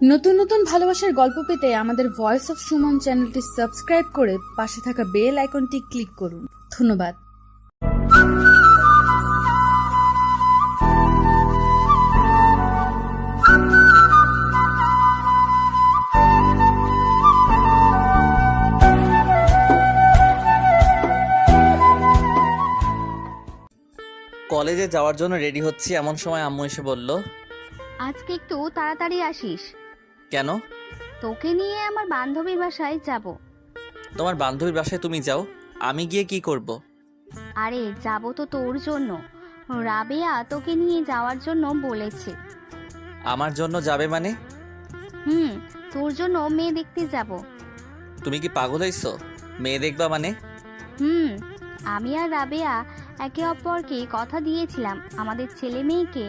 নতুন নতুন ভালোবাসার গল্প পেতে আমাদের ভয়েস অফ সুমন চ্যানেলটি সাবস্ক্রাইব করে পাশে থাকা বেল আইকনটি ক্লিক করুন। ধন্যবাদ। কলেজে যাওয়ার জন্য রেডি হচ্ছি, এমন সময় আম্মু এসে বলল, আজকে একটু তাড়াতাড়ি আসিস। কেন? তোকে নিয়ে আমার বান্ধবীর বাসায় যাব। তোমার বান্ধবীর বাসায় তুমি যাও, আমি গিয়ে কি করব? আরে যাব তো তোর জন্য। রাবেয়া তোকে নিয়ে যাওয়ার জন্য বলেছে। আমার জন্য যাবে মানে? তোর জন্য মেয়ে দেখতে যাব। তুমি কি পাগল হইছো? মেয়ে দেখবা মানে? আমি আর রাবেয়া একে অপরকে কথা দিয়েছিলাম আমাদের ছেলে মেয়েকে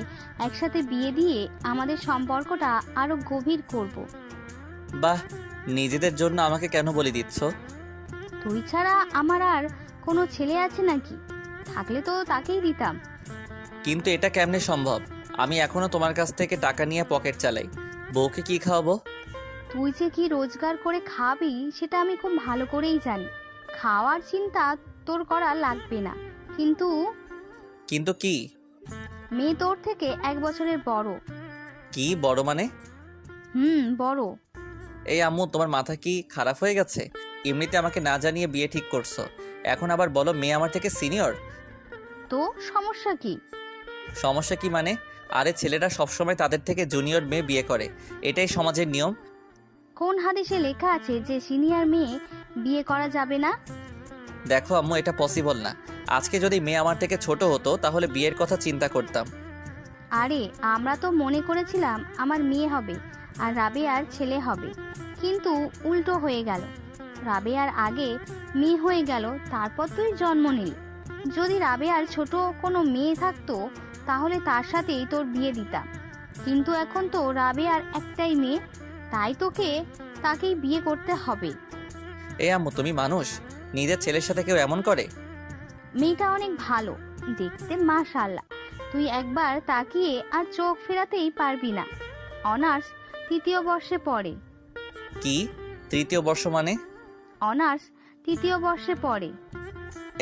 একসাথে বিয়ে দিয়ে আমাদের সম্পর্কটা আরো গভীর করব। বাহ, নিজেদের জন্য আমাকে কেন বলে দিচ্ছ? তুই ছাড়া আমার আর কোনো ছেলে আছে নাকি? থাকলে তো তাকেই দিতাম। কিন্তু এটা কেমনে সম্ভব? আমি এখনো তোমার কাছ থেকে টাকা নিয়ে পকেট চালাই, বউকে কি খাওয়াবো? তুই যে কি রোজগার করে খাবি সেটা আমি খুব ভালো করেই জানি। খাওয়ার চিন্তা তোর করা লাগবে না। কিন্তু কিন্তু কি? মেয়ে তোর থেকে 1 বছরের বড়। কি বড় মানে? বড়। এই আম্মু, তোমার মাথা কি খারাপ হয়ে গেছে? এমনিতে আমাকে না জানিয়ে বিয়ে ঠিক করছো, এখন আবার বলো মেয়ে আমার থেকে সিনিয়র। তো সমস্যা কি? সমস্যা কি মানে? আরে ছেলেরা সবসময় তাদের থেকে জুনিয়র মেয়ে বিয়ে করে, এটাই সমাজের নিয়ম। কোন হাদিসে লেখা আছে যে সিনিয়র মেয়ে বিয়ে করা যাবে না? দেখো আম্মু, এটা পসিবল না। আজকে যদি মেয়ে আমার থেকে ছোট হতো তাহলে বিয়ের কথা চিন্তা করতাম। আরে আমরা তো মনে করেছিলাম আমার মেয়ে হবে আর রাবেয়ার ছেলে হবে, কিন্তু উল্টো হয়ে গেল। রাবেয়ার আগে মেয়ে হয়ে গেল, তারপর তুই জন্ম নিলি। যদি রাবেয়ার ছোট কোনো মেয়ে থাকতো তাহলে তার সাথেই তোর বিয়ে দিতাম, কিন্তু এখন তো রাবেয়ার একটাই মেয়ে, তাই তাকেই বিয়ে করতে হবে। এই আম্মু, তুমি মানুষ? নিজের ছেলের সাথে কেউ এমন করে? মেয়েটা অনেক ভালো দেখতে, মাশাআল্লাহ। তুই একবার তাকিয়ে আর চোখ ফেরাতেই পারবি না। অনার্স 3য় বর্ষে পড়ে। কি 3য় বর্ষ মানে? অনার্স 3য় বর্ষে পড়ে।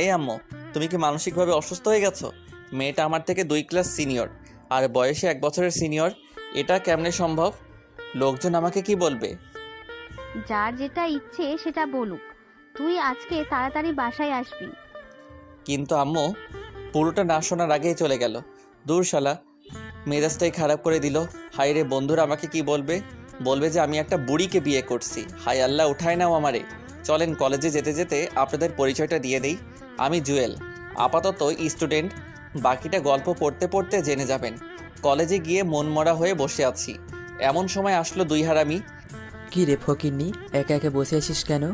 এই আম্মু, তুমি কি মানসিকভাবে অসুস্থ হয়ে গেছো? মেয়েটা আমার থেকে 2 ক্লাস সিনিয়র আর বয়সে 1 বছরের সিনিয়র, এটা কেমনে সম্ভব? লোকজন আমাকে কি বলবে? যার যেটা ইচ্ছে সেটা বলুক। তুই আজকে তাড়াতাড়ি বাসায় আসবি। কিন্তু আম্মু, পুরোটা না শোনার আগেই চলে গেল। দূর শালা, মেজাজটাই খারাপ করে দিল। হায় রে, বন্ধুরা আমাকে কি বলবে? বলবে যে আমি একটা বুড়িকে বিয়ে করছি। হায় আল্লাহ, উঠায় নাও আমারে। চলেন কলেজে যেতে যেতে আপনাদের পরিচয়টা দিয়ে দেই। আমি জুয়েল, আপাতত স্টুডেন্ট। বাকিটা গল্প পড়তে পড়তে জেনে যাবেন। কলেজে গিয়ে মনমরা হয়ে বসে আছি, এমন সময় আসলো 2 হারামি। কি রে ফকিন্নি, একা একা বসে আছিস কেন?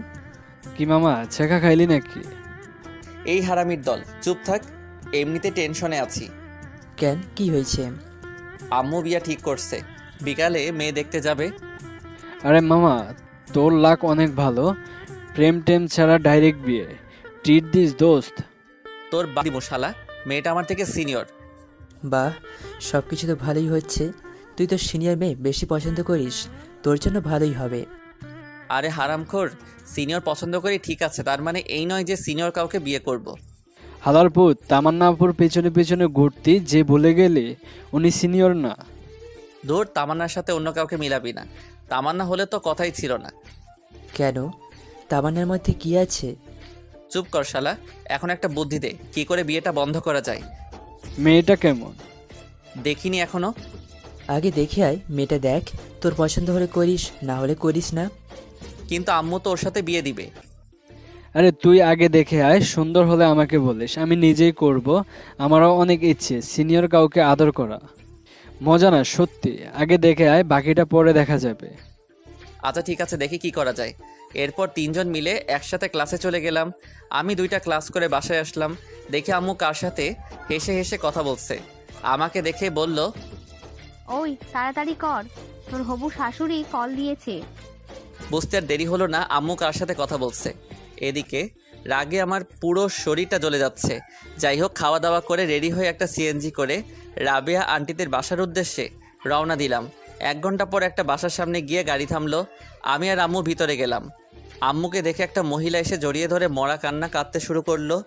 কি মামা, ছেঁকা খাইলি নাকি? এই হারামির দল, চুপ থাক, এমনিতে টেনশনে আছি। কেন, কি হয়েছে? আম্মু বিয়া ঠিক করছে, বিকালে মেয়ে দেখতে যাবে। আরে মামা, তোর লাক অনেক ভালো। প্রেম টেম ছাড়া ডাইরেক্ট বিয়ে। ট্রিট দিস দোস্ত। তোর বাড়ি মশালা, মেয়েটা আমার থেকে সিনিয়র। বাহ, সব কিছু তো ভালোই হচ্ছে। তুই তো সিনিয়র মেয়ে বেশি পছন্দ করিস, তোর জন্য ভালোই হবে। আরে হারামখোর, সিনিয়র পছন্দ করি ঠিক আছে, তার মানে এই নয় যে সিনিয়র কাউকে বিয়ে করব। হালারপুর তামান্নাপুর পেছনে পেছনে ঘুরতি যে বলে গেলে উনি সিনিয়র না। ধুর, তামান্নার সাথে অন্য কাউকে মিলাবি না। তামান্না হলে তো কথাই ছিল না। কেন, তামান্নার মধ্যে কি আছে? চুপ কর শালা, এখন একটা বুদ্ধি দে, কি করে বিয়েটা বন্ধ করা যায়। মেয়েটা কেমন? দেখিনি এখনো। আগে দেখে আয়, মেয়েটা দেখ, তোর পছন্দ হলে করিস, না হলে করিস না। কিন্তু আম্মু তো ওর সাথে বিয়ে দিবে। আরে তুই আগে দেখে আয়, সুন্দর হলে আমাকে বলিস, আমি নিজেই করব। আমারও অনেক ইচ্ছে সিনিয়র কাউকে আদর করা। মজা না সত্যি, আগে দেখে আয়, বাকিটা পরে দেখা যাবে। আচ্ছা ঠিক আছে, দেখি কি করা যায়। এরপর 3 জন মিলে একসাথে ক্লাসে চলে গেলাম। আমি 2টা ক্লাস করে বাসায় আসলাম, দেখে আম্মু কার সাথে হেসে হেসে কথা বলছে। আমাকে দেখে বলল, ওই তাড়াতাড়ি কর, তোর হবু শাশুড়ি কল দিয়েছে। বুঝতে আর দেরি হলো না আম্মু কার সাথে কথা বলছে। এদিকে রাগে আমার পুরো শরীরটা জ্বলে যাচ্ছে। যাই হোক, খাওয়া দাওয়া করে রেডি হয়ে একটা সিএনজি করে রাবেয়া আন্টিদের বাসার উদ্দেশ্যে রওনা দিলাম। 1 ঘন্টা পর একটা বাসার সামনে গিয়ে গাড়ি থামলো। আমি আর আম্মু ভিতরে গেলাম। আম্মুকে দেখে একটা মহিলা এসে জড়িয়ে ধরে মরা কান্না কাঁদতে শুরু করলো।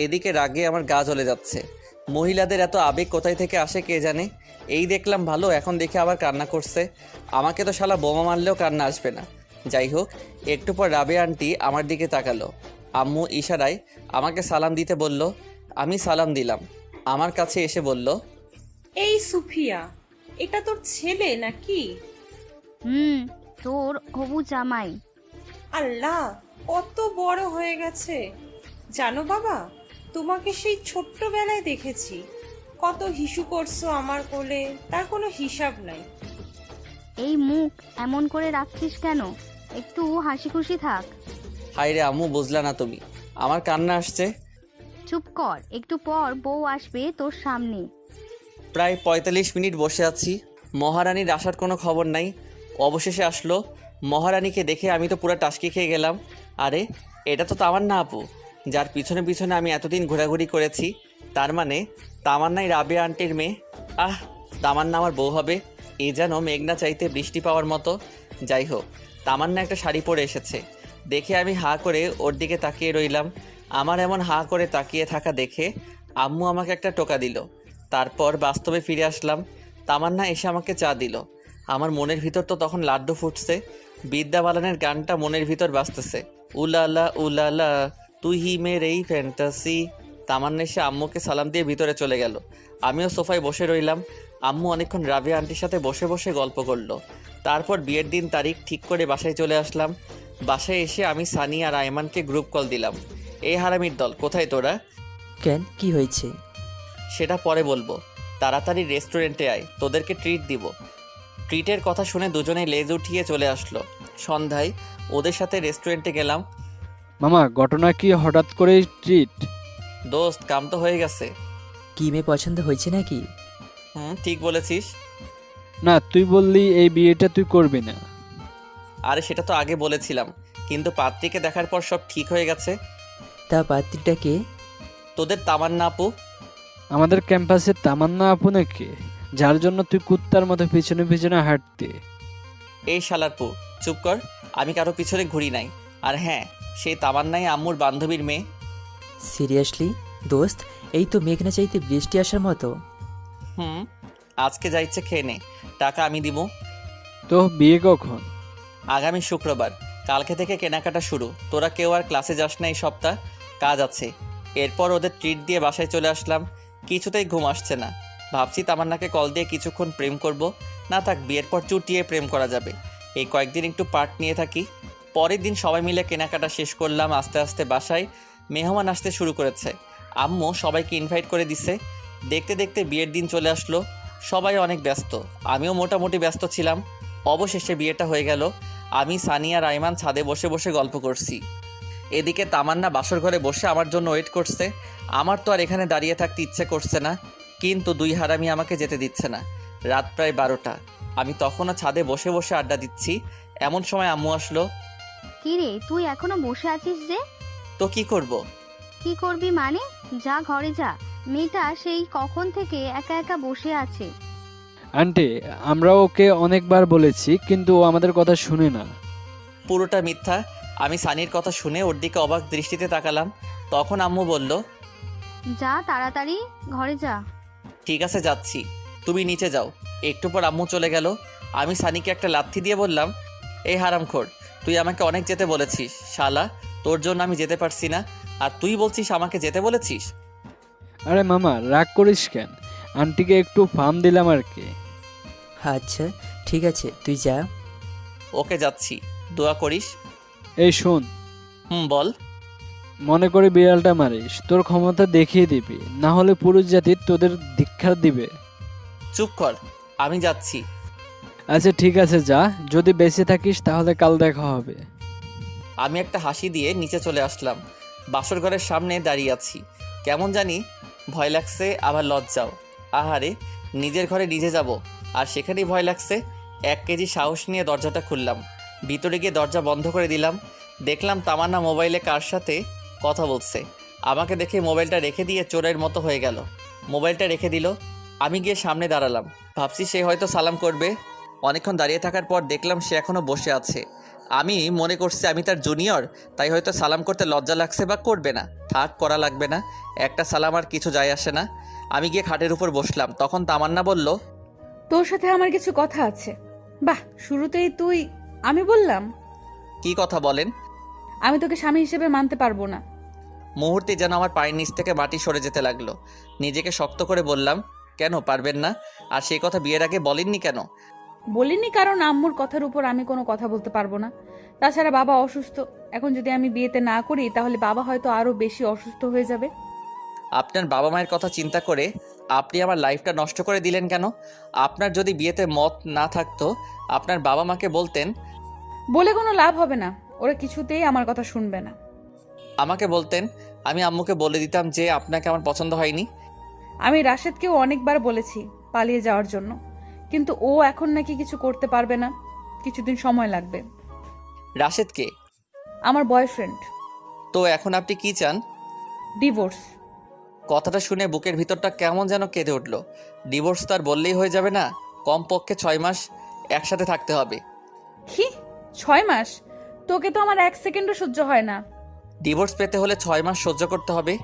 এদিকে রাগে আমার গা জ্বলে যাচ্ছে। মহিলাদের এত আবেগ কোথায় থেকে আসে কে জানে। এই দেখলাম ভালো, এখন দেখে আবার কান্না করছে। আমাকে তো শালা বোমা মারলেও কান্না আসবে না। যাই হোক, একটু পর রাবেয়া আন্টি আমার দিকে তাকালো। আম্মু ইশারায় আমাকে সালাম দিতে বলল। আমি সালাম দিলাম। আমার কাছে এসে বলল, এই সুফিয়া, এটা তোর ছেলে নাকি? তোর হবু জামাই। আল্লাহ, কত বড় হয়ে গেছে। জানো বাবা, তোমাকে সেই ছোট্টবেলায় দেখেছি। কত হিসু করছো আমার কোলে, তার কোনো হিসাব নাই। এই মুখ এমন করে রাখছিস কেন? একটু হাসি খুশি থাক। হায় রে আম্মু, বুঝলা না তুমি, আমার কান্না আসছে। চুপ কর, একটু পর বউ আসবে তোর সামনে। প্রায় 45 মিনিট বসে আছি, মহারানীর আসার কোনো খবর নাই। অবশেষে আসলো। মহারানীকে দেখে আমি তো পুরো টাসকি খেয়ে গেলাম। আরে, এটা তো তামান্না আপু, যার পিছনে পিছনে আমি এতদিন ঘোরাঘুরি করেছি। তার মানে তামান্নাই রাবেয়া আন্টির মেয়ে। আহ, তামান্না আমার বউ হবে, এ যেন মেঘনা চাইতে বৃষ্টি পাওয়ার মতো। যাই হোক, তামান্না একটা শাড়ি পরে এসেছে দেখে আমি হাঁ করে ওর দিকে তাকিয়ে রইলাম। আমার এমন হাঁ করে তাকিয়ে থাকা দেখে আম্মু আমাকে একটা টোকা দিল। তারপর বাস্তবে ফিরে আসলাম। তামান্না এসে আমাকে চা দিল। আমার মনের ভিতর তো তখন লাড্ডু ফুটছে। বিদ্যা বালানের গানটা মনের ভিতর বাজতেছে, উলালা উলালা তুই হি মেরেই ফ্যান্টাসি। তামান্না এসে আম্মুকে সালাম দিয়ে ভিতরে চলে গেল। আমিও সোফায় বসে রইলাম। আম্মু অনেকক্ষণ রাবেয়া আন্টির সাথে বসে বসে গল্প করলো। তারপর বিয়ের দিন তারিখ ঠিক করে বাসায় চলে আসলাম। বাসায় এসে আমি সানি আর আয়মানকে গ্রুপ কল দিলাম। এই হারামির দল, কোথায় তোরা? কেন, কি হয়েছে? সেটা পরে বলবো, তাড়াতাড়ি রেস্টুরেন্টে আয়, তোদেরকে ট্রিট দিব। ট্রিটের কথা শুনে দুজনে লেজ উঠিয়ে চলে আসলো। সন্ধ্যায় ওদের সাথে রেস্টুরেন্টে গেলাম। মামা, ঘটনা কি হঠাৎ করেই ট্রিট? দোস্ত, কাম তো হয়ে গেছে। কি মেয়ে পছন্দ হয়েছে নাকি? ঠিক বলেছিস। না, তুই বললি এই বিয়েটা তুই করবি না। আরে সেটা তো আগে বলেছিলাম, কিন্তু পাত্রীকে দেখার পর সব ঠিক হয়ে গেছে। তা পাত্রীটা কে? তোদের তামান্না আপু। আমাদের ক্যাম্পাসে তামান্না আপু নাকি, যার জন্য তুই কুত্তার মতো পিছনে পিছনে হাঁটতে? এই শালারপু, চুপ কর। আমি কারো পিছনে ঘুরি নাই। আর হ্যাঁ, সেই তামান্নাই আম্মুর বান্ধবীর মেয়ে। সিরিয়াসলি দোস্ত, এই তো মেঘনা চাইতে বৃষ্টি আসার মতো। আজকে যা ইচ্ছে খেয়ে নে, টাকা আমি দিব। তো বিয়ে কখন? আগামী শুক্রবার। কালকে থেকে কেনাকাটা শুরু। তোরা কেউ আর ক্লাসে যাস না এই সপ্তাহ, কাজ আছে। এরপর ওদের ট্রিট দিয়ে বাসায় চলে আসলাম। কিছুতেই ঘুম আসছে না। ভাবছি তামান্নাকে কল দিয়ে কিছুক্ষণ প্রেম করব। না থাক, বিয়ের পর চুটিয়ে প্রেম করা যাবে। এই কয়েকদিন একটু পার্ট নিয়ে থাকি। পরের দিন সবাই মিলে কেনাকাটা শেষ করলাম। আস্তে আস্তে বাসায় মেহমান আসতে শুরু করেছে। আম্মু সবাইকে ইনভাইট করে দিছে। দেখতে দেখতে বিয়ের দিন চলে আসলো। সবাই অনেক ব্যস্ত, আমিও মোটামুটি ব্যস্ত ছিলাম। অবশেষে বিয়েটা হয়ে গেল। আমি, সানি আর আয়মান ছাদে বসে বসে গল্প করছি। এদিকে তামান্না বাসর ঘরে বসে আমার জন্য ওয়েট করছে। আমার তো আর এখানে দাঁড়িয়ে থাকতে ইচ্ছে করছে না, কিন্তু দুই হারামি আমাকে যেতে দিচ্ছে না। রাত প্রায় 12টা। আমি তখনও ছাদে বসে বসে আড্ডা দিচ্ছি। এমন সময় আম্মু আসলো। কি রে, তুই এখনো বসে আছিস যে? তো কি করব? কি করবি মানে? যা ঘরে যা। মেয়েটা সেই কখন থেকে একা একা বসে আছে। আন্টি, আমরা ওকে অনেকবার বলেছি, কিন্তু ও আমাদের কথা শুনে না। পুরোটা মিথ্যা। আমি সানির কথা শুনে ওর দিকে অবাক দৃষ্টিতে তাকালাম। তখন আম্মু বলল, যা তাড়াতাড়ি ঘরে যা। ঠিক আছে, যাচ্ছি, তুমি নিচে যাও। একটু পর আম্মু চলে গেল। আমি সানিকে একটা লাথি দিয়ে বললাম, এই হারামখোর, তুই আমাকে অনেক যেতে বলেছিস। শালা, তোর জন্য আমি যেতে পারছি না, আর তুই বলছিস আমাকে যেতে বলেছিস। আরে মামা, রাগ করিস কেন? আন্টিকে একটু ফার্ম দিলাম আর কি। আচ্ছা ঠিক আছে, তুই যা। ওকে, যাচ্ছি, দোয়া করিস। এই শোন, বল। মনে করে বিড়ালটা মারিস, তোর ক্ষমতা দেখিয়ে দিবি, না হলে পুরুষ জাতি তোদের ধিক্কার দিবে। চুপ কর, আমি যাচ্ছি। আচ্ছা ঠিক আছে, যা। যদি বেঁচে থাকিস তাহলে কাল দেখা হবে। আমি একটা হাসি দিয়ে নিচে চলে আসলাম। বাসর ঘরের সামনে দাঁড়িয়ে আছি। কেমন জানি ভয় লাগছে, আবার লজ্জাও। আহারে, নিজের ঘরে নিজে যাব, আর সেখানেই ভয় লাগছে। 1 কেজি সাহস নিয়ে দরজাটা খুললাম। ভিতরে গিয়ে দরজা বন্ধ করে দিলাম। দেখলাম তামান্না মোবাইলে কার সাথে কথা বলছে। আমাকে দেখে মোবাইলটা রেখে দিয়ে চোরের মতো হয়ে গেল। মোবাইলটা রেখে দিল। আমি গিয়ে সামনে দাঁড়ালাম। ভাবছি সে হয়তো সালাম করবে। অনেকক্ষণ দাঁড়িয়ে থাকার পর দেখলাম সে এখনও বসে আছে। আমি মনে করছি আমি তার জুনিয়র, তাই হয়তো সালাম করতে লজ্জা লাগছে বা করবে না। থাক, করা লাগবে না, একটা সালাম আর কিছু যায় আসে না। আমি গিয়ে খাটের উপর বসলাম। তখন তামান্না বলল, তোর সাথে আমার কিছু কথা আছে। বাহ, শুরুতেই তুই। আমি বললাম কি কথা বলেন? আমি তোকে স্বামী হিসেবে মানতে পারবো না। মুহূর্তে যেন আমার পায়ের নিচ থেকে মাটি সরে যেতে লাগলো। নিজেকে শক্ত করে বললাম, কেন পারবেন না? আর সেই কথা বিয়ের আগে বলেননি কেন? বলিনি কারণ আম্মুর কথার উপর আমি কোনো কথা বলতে পারবো না। তাছাড়া বাবা অসুস্থ। এখন যদি আমি বিয়েতে না করি তাহলে বাবা হয়তো আরো বেশি অসুস্থ হয়ে যাবে। আপনার বাবা মায়ের কথা চিন্তা করে আপনি আমার লাইফটা নষ্ট করে দিলেন কেন? আপনার যদি বিয়েতে মত না থাকতো, আপনার বাবা মাকে বলতেন। বলে কোনো লাভ হবে না, ওরা কিছুতেই আমার কথা শুনবে না। আমাকে বলতেন, আমি আম্মুকে বলে দিতাম যে আপনাকে আমার পছন্দ হয়নি। আমি রাশেদকেও অনেকবার বলেছি পালিয়ে যাওয়ার জন্য, কিন্তু ও এখন নাকি কিছু করতে পারবে না, কিছুদিন সময় লাগবে। রাশেদকে? আমার বয়ফ্রেন্ড। তো এখন আপনি কি চান? ডিভোর্স। কথাটা শুনে বুকের ভিতরটা কেমন যেন কেঁদে উঠল। ডিভোর্স তো আর বললেই হয়ে যাবে না, কমপক্ষে 6 মাস একসাথে থাকতে হবে। কি 6 মাস? তোকে তো আমার 1 সেকেন্ডও সহ্য হয় না। ডিভোর্স পেতে হলে 6 মাস সহ্য করতে হবে।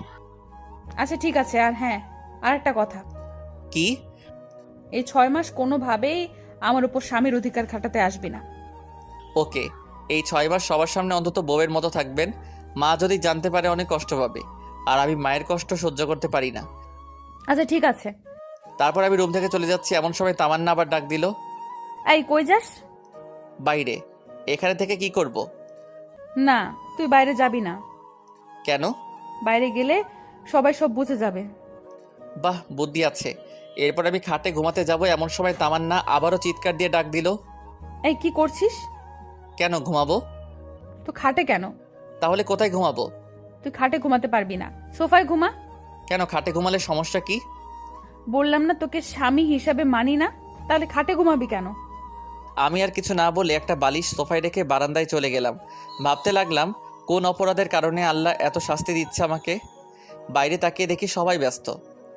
আচ্ছা ঠিক আছে, আর হ্যাঁ, আর একটা কথা। কি? এই 6 মাস কোনোভাবেই আমার উপর স্বামীর অধিকার খাটাতে আসবি না। ওকে, এই 6 মাস সবার সামনে অন্তত বউয়ের মতো থাকবেন। মা যদি জানতে পারে অনেক কষ্ট পাবে, আর আমি মায়ের কষ্ট সহ্য করতে পারি না। আচ্ছা ঠিক আছে। তারপর আমি রুম থেকে চলে যাচ্ছি, এমন সময় তামান্না আবার ডাক দিল। এই কই যাস? বাইরে। এখানে থেকে কি করব? না, তুই বাইরে যাবি না। কেন? বাইরে গেলে সবাই সব বুঝে যাবে। বাহ, বুদ্ধি আছে। এরপর আমি খাটে ঘুমাতে যাব, এমন সময় তামান্না আবারও চিৎকার দিয়ে ডাক দিল। এই কি করছিস? কেন ঘুমাবো? তো খাটে কেন? তাহলে কোথায় ঘুমাবো? তুই খাটে ঘুমাতে পারবি না, সোফায় ঘুমা। কেন, খাটে ঘুমালে সমস্যা কি? বললাম না তোকে স্বামী হিসাবে মানি না, তাহলে খাটে ঘুমাবি কেন? আমি আর কিছু না বলে একটা বালিশ সোফায় রেখে বারান্দায় চলে গেলাম। ভাবতে লাগলাম, কোন অপরাধের কারণে আল্লাহ এত শাস্তি দিচ্ছে আমাকে। বাইরে তাকিয়ে দেখি সবাই ব্যস্ত।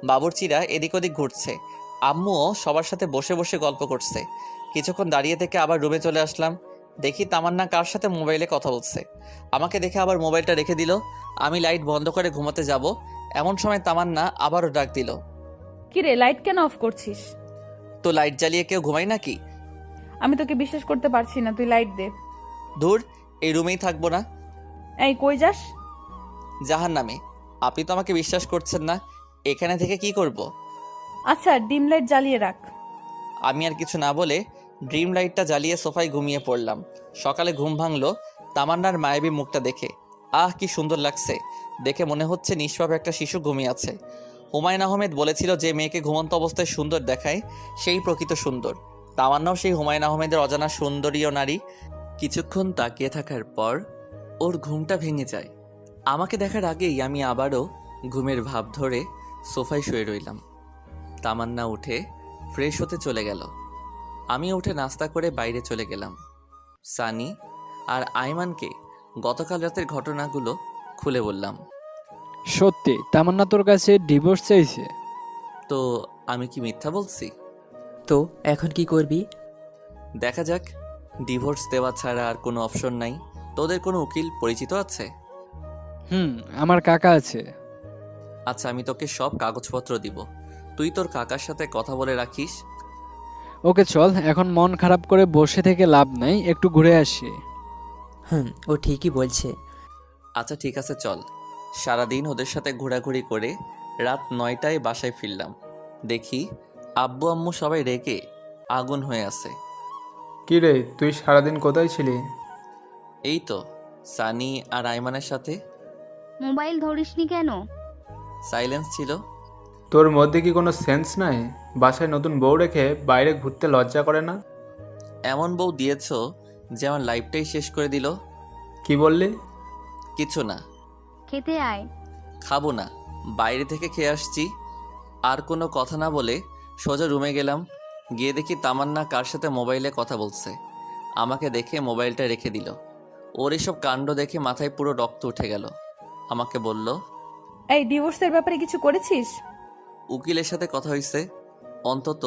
বাবুর্চিরা এদিক ওদিক ঘুরছে, আম্মুও সবার সাথে বসে বসে গল্প করছে। কিছুক্ষণ দাঁড়িয়ে থেকে আবার রুমে চলে আসলাম। দেখি তামান্না কার সাথে মোবাইলে কথা বলছে। আমাকে দেখে আবার মোবাইলটা রেখে দিল। আমি লাইট বন্ধ করে ঘুমাতে যাব, এমন সময় তামান্না আবারও ডাক দিল। কিরে, লাইট কেন অফ করছিস? তো লাইট জ্বালিয়ে কেউ ঘুমায় নাকি? আমি তোকে বিশ্বাস করতে পারছি না, তুই লাইট দে। ধুর, এই রুমেই থাকবো না। এই কই যাস? জাহান্নামে। আপনি তো আমাকে বিশ্বাস করছেন না, এখানে থেকে কি করব? আচ্ছা ডিম লাইট জ্বালিয়ে রাখ। আমি আর কিছু না বলে ড্রিম লাইটটা জ্বালিয়ে সোফায় ঘুমিয়ে পড়লাম। সকালে ঘুম ভাঙলো তামান্নার মায়াবী মুখটা দেখে। আহ, কি সুন্দর লাগছে দেখে, মনে হচ্ছে নিষ্পাপ একটা শিশু ঘুমিয়ে আছে। হুমায়ুন আহমেদ বলেছিল, যে মেয়েকে ঘুমন্ত অবস্থায় সুন্দর দেখায় সেই প্রকৃত সুন্দর। তামান্নাও সেই হুমায়ুন আহমেদের অজানা সুন্দরীয় নারী। কিছুক্ষণ তাকিয়ে থাকার পর ওর ঘুমটা ভেঙে যায়। আমাকে দেখার আগেই আমি আবারও ঘুমের ভাব ধরে সোফায় শুয়ে রইলাম। তামান্না উঠে ফ্রেশ হতে চলে গেল। আমি উঠে নাস্তা করে বাইরে চলে গেলাম। সানি আর আয়মানকে গতকাল রাতের ঘটনাগুলো খুলে বললাম। সত্যি তামান্না তোর কাছে ডিভোর্স চাইছে? তো আমি কি মিথ্যা বলছি? তো এখন কি করবি? দেখা যাক, ডিভোর্স দেওয়া ছাড়া আর কোনো অপশন নাই। তোদের কোনো উকিল পরিচিত আছে? আমার কাকা আছে। আচ্ছা, আমি তোকে সব কাগজপত্র দিব, তুই তোর কাকার সাথে কথা বলে রাখিস। ওকে চল, এখন মন খারাপ করে বসে থেকে লাভ নাই, একটু ঘুরে আসি। ও ঠিকই বলছে। আচ্ছা ঠিক আছে, চল। সারাদিন ওদের সাথে ঘোরাঘুরি করে রাত 9টায় বাসায় ফিরলাম। দেখি আব্বু আম্মু সবাই রেগে আগুন হয়ে আছে। কি রে, তুই সারাদিন কোথায় ছিলি? এই তো সানি আর আইমানের সাথে। মোবাইল ধরিসনি কেন? সাইলেন্স ছিল। তোর মধ্যে কি কোনো সেন্স নাই? বাসায় নতুন বউ রেখে বাইরে ঘুরতে লজ্জা করে না? এমন বউ দিয়েছ যে আমার লাইফটাই শেষ করে দিল। কি বললি? কিছু না। খেতে আয়। খাবো না, বাইরে থেকে খেয়ে আসছি। আর কোনো কথা না বলে সোজা রুমে গেলাম। গিয়ে দেখি তামান্না কার সাথে মোবাইলে কথা বলছে। আমাকে দেখে মোবাইলটা রেখে দিল। ওর এসব কাণ্ড দেখে মাথায় পুরো রক্ত উঠে গেল। আমাকে বলল, এই ডিভোর্সের ব্যাপারে কিছু করেছিস? উকিলের সাথে কথা হয়েছে, অন্তত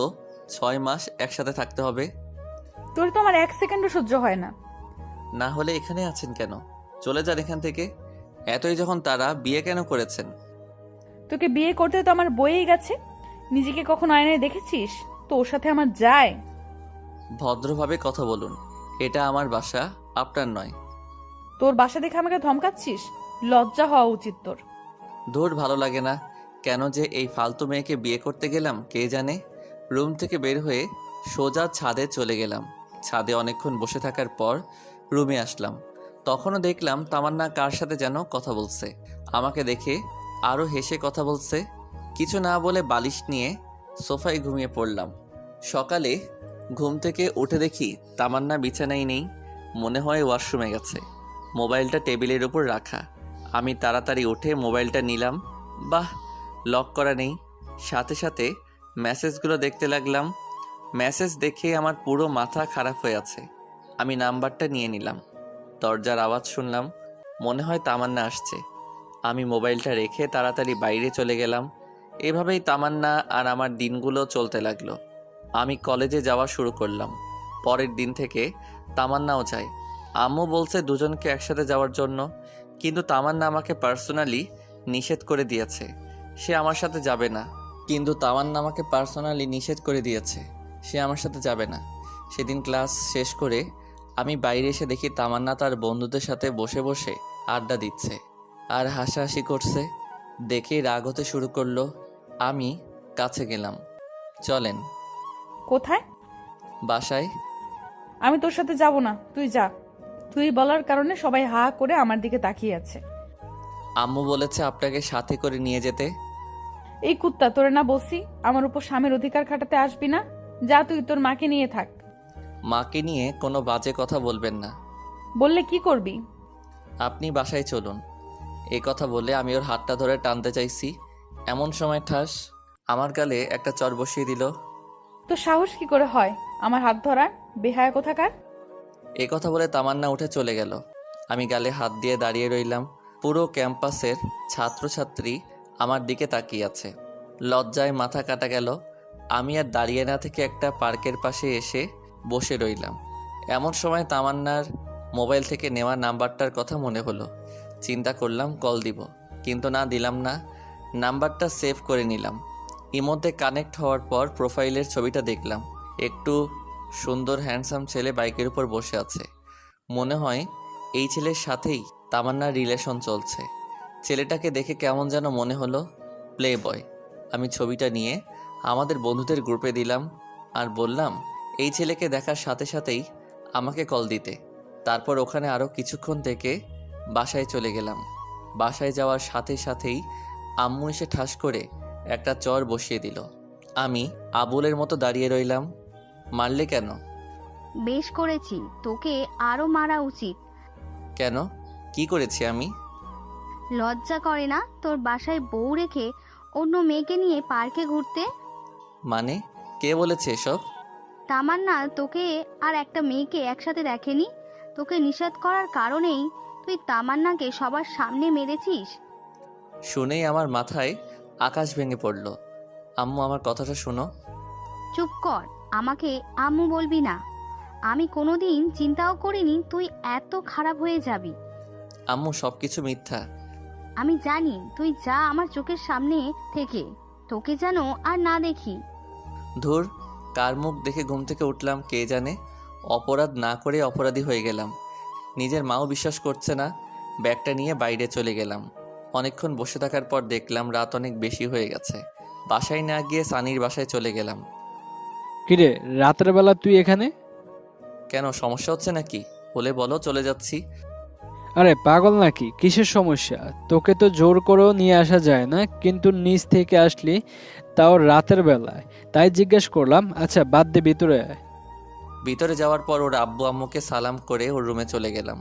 6 মাস একসাথে থাকতে হবে। তোর তো আমার 1 সেকেন্ডও সহ্য হয় না। না হলে এখানে আছেন কেন? চলে যান এখান থেকে। এতই যখন তারা, বিয়ে কেন করেছেন? তোকে বিয়ে করতে তো আমার বয়েই গেছে। নিজেকে কখন আয়নায় দেখেছিস? তো ওর সাথে আমার যায়। ভদ্রভাবে কথা বলুন। এটা আমার বাসা, আপনার নয়। তোর বাসা দেখে আমাকে ধমকাচ্ছিস? লজ্জা হওয়া উচিত তোর। দূর, ভালো লাগে না। কেন যে এই ফালতু মেয়েকে বিয়ে করতে গেলাম কে জানে। রুম থেকে বের হয়ে সোজা ছাদে চলে গেলাম। ছাদে অনেকক্ষণ বসে থাকার পর রুমে আসলাম। তখনও দেখলাম তামান্না কার সাথে যেন কথা বলছে। আমাকে দেখে আরও হেসে কথা বলছে। কিছু না বলে বালিশ নিয়ে সোফায় ঘুমিয়ে পড়লাম। সকালে ঘুম থেকে উঠে দেখি তামান্না বিছানায় নেই। মনে হয় ওয়াশরুমে গেছে। মোবাইলটা টেবিলের উপর রাখা। আমি তাড়াতাড়ি উঠে মোবাইলটা নিলাম। বাহ, লক করা নেই। সাথে সাথে মেসেজগুলো দেখতে লাগলাম। মেসেজ দেখে আমার পুরো মাথা খারাপ হয়ে আছে। আমি নাম্বারটা নিয়ে নিলাম। দরজার আওয়াজ শুনলাম। মনে হয় তামান্না আসছে। আমি মোবাইলটা রেখে তাড়াতাড়ি বাইরে চলে গেলাম। এভাবেই তামান্না আর আমার দিনগুলো চলতে লাগলো। আমি কলেজে যাওয়া শুরু করলাম। পরের দিন থেকে তামান্নাও যায়। আম্মু বলছে দুজনকে একসাথে যাওয়ার জন্য, কিন্তু তামান্না আমাকে পার্সোনালি নিষেধ করে দিয়েছে। সে আমার সাথে যাবে না। সেদিন ক্লাস শেষ করে আমি বাইরে এসে দেখি তামান্না তার বন্ধুদের সাথে বসে বসে আড্ডা দিচ্ছে আর হাসাহাসি করছে। দেখেই রাগ হতে শুরু করলো। আমি কাছে গেলাম। চলেন। কোথায়? বাসায়। আমি তোর সাথে যাব না, তুই যা। তুই বলার কারণে সবাই হা করে আমার দিকে তাকিয়ে আছে। আম্মু বলেছে আপনাকে সাথে করে নিয়ে যেতে। এই কুত্তা, তোরে না বলছি আমার উপর স্বামীর অধিকার খাটাতে আসবি না? যা, তুই তোর মাকে নিয়ে থাক। মাকে নিয়ে কোনো বাজে কথা বলবেন না। বললে কি করবি? আপনি বাসায় চলুন। এই কথা বলে আমি ওর হাতটা ধরে টানতে চাইছি, এমন সময় ঠাস আমার গালে একটা চর বসিয়ে দিল। তো সাহস কি করে হয় আমার হাত ধরার, বেহায়া কোথাকার? এই কথা বলে তামান্না উঠে চলে গেল। আমি গালে হাত দিয়ে দাঁড়িয়ে রইলাম। পুরো ক্যাম্পাসের ছাত্রছাত্রী আমার দিকে তাকিয়ে আছে। লজ্জায় মাথা কাটা গেল। আমি আর দাঁড়িয়ে না থেকে একটা পার্কের পাশে এসে বসে রইলাম। এমন সময় তামান্নার মোবাইল থেকে নেওয়া নাম্বারটার কথা মনে হলো। চিন্তা করলাম কল দিব, কিন্তু না, দিলাম না। নাম্বারটা সেভ করে নিলাম। ইমোতে কানেক্ট হওয়ার পর প্রোফাইলের ছবিটা দেখলাম। একটু সুন্দর হ্যান্ডসাম ছেলে বাইকের উপর বসে আছে। মনে হয় এই ছেলের সাথেই তামান্নার রিলেশন চলছে। ছেলেটাকে দেখে কেমন যেন মনে হলো প্লে বয়। আমি ছবিটা নিয়ে আমাদের বন্ধুদের গ্রুপে দিলাম আর বললাম এই ছেলেকে দেখার সাথে সাথেই আমাকে কল দিতে। তারপর ওখানে আরও কিছুক্ষণ থেকে বাসায় চলে গেলাম। বাসায় যাওয়ার সাথে সাথেই আম্মু এসে ঠাস করে একটা চর বসিয়ে দিল। আমি আবুলের মতো দাঁড়িয়ে রইলাম। মারলে কেন? বেশ করেছি, তোকে আরো মারা উচিত। কেন? কি করেছি আমি? লজ্জা করে না তোর বাসায় বউ রেখে অন্য মেয়েকে নিয়ে পার্কে ঘুরতে? মানে কে বলেছে এসব? তামান্না তোকে আর একটা মেয়েকে একসাথে দেখেনি। তোকে নিষেধ করার কারণেই তুই তামান্নাকে সবার সামনে মেরেছিস। শুনেই আমার মাথায় আকাশ ভেঙে পড়ল। আম্মু, আমার কথাটা শোনো। চুপ কর, আমাকে আম্মু বলবি না। আমি কোনোদিন চিন্তাও করিনি তুই এত খারাপ হয়ে যাবি। আম্মু, সব কিছু মিথ্যা। আমি জানি, তুই যা আমার চোখের সামনে থেকে, তোকে যেন আর না দেখি। ধুর, কার মুখ দেখে ঘুম থেকে উঠলাম কে জানে। অপরাধ না করে অপরাধী হয়ে গেলাম। নিজের মাও বিশ্বাস করছে না। ব্যাগটা নিয়ে বাইরে চলে গেলাম। অনেকক্ষণ বসে থাকার পর দেখলাম রাত অনেক বেশি হয়ে গেছে। বাসায় না গিয়ে সানির বাসায় চলে গেলাম। কিরে, রাতের বেলা তুই এখানে? কেন, সমস্যা হচ্ছে নাকি? হলে বলো, চলে যাচ্ছি। আরে পাগল নাকি? কিসের সমস্যা? তোকে তো জোর করেও নিয়ে আসা যায় না, কিন্তু নিচ থেকে আসলি, তাও রাতের বেলায়। তাই জিজ্ঞেস করলাম। আচ্ছা বাদ দে, ভিতরে আয়। ভিতরে যাওয়ার পর ওর আব্বু আম্মুকে সালাম করে ওর রুমে চলে গেলাম।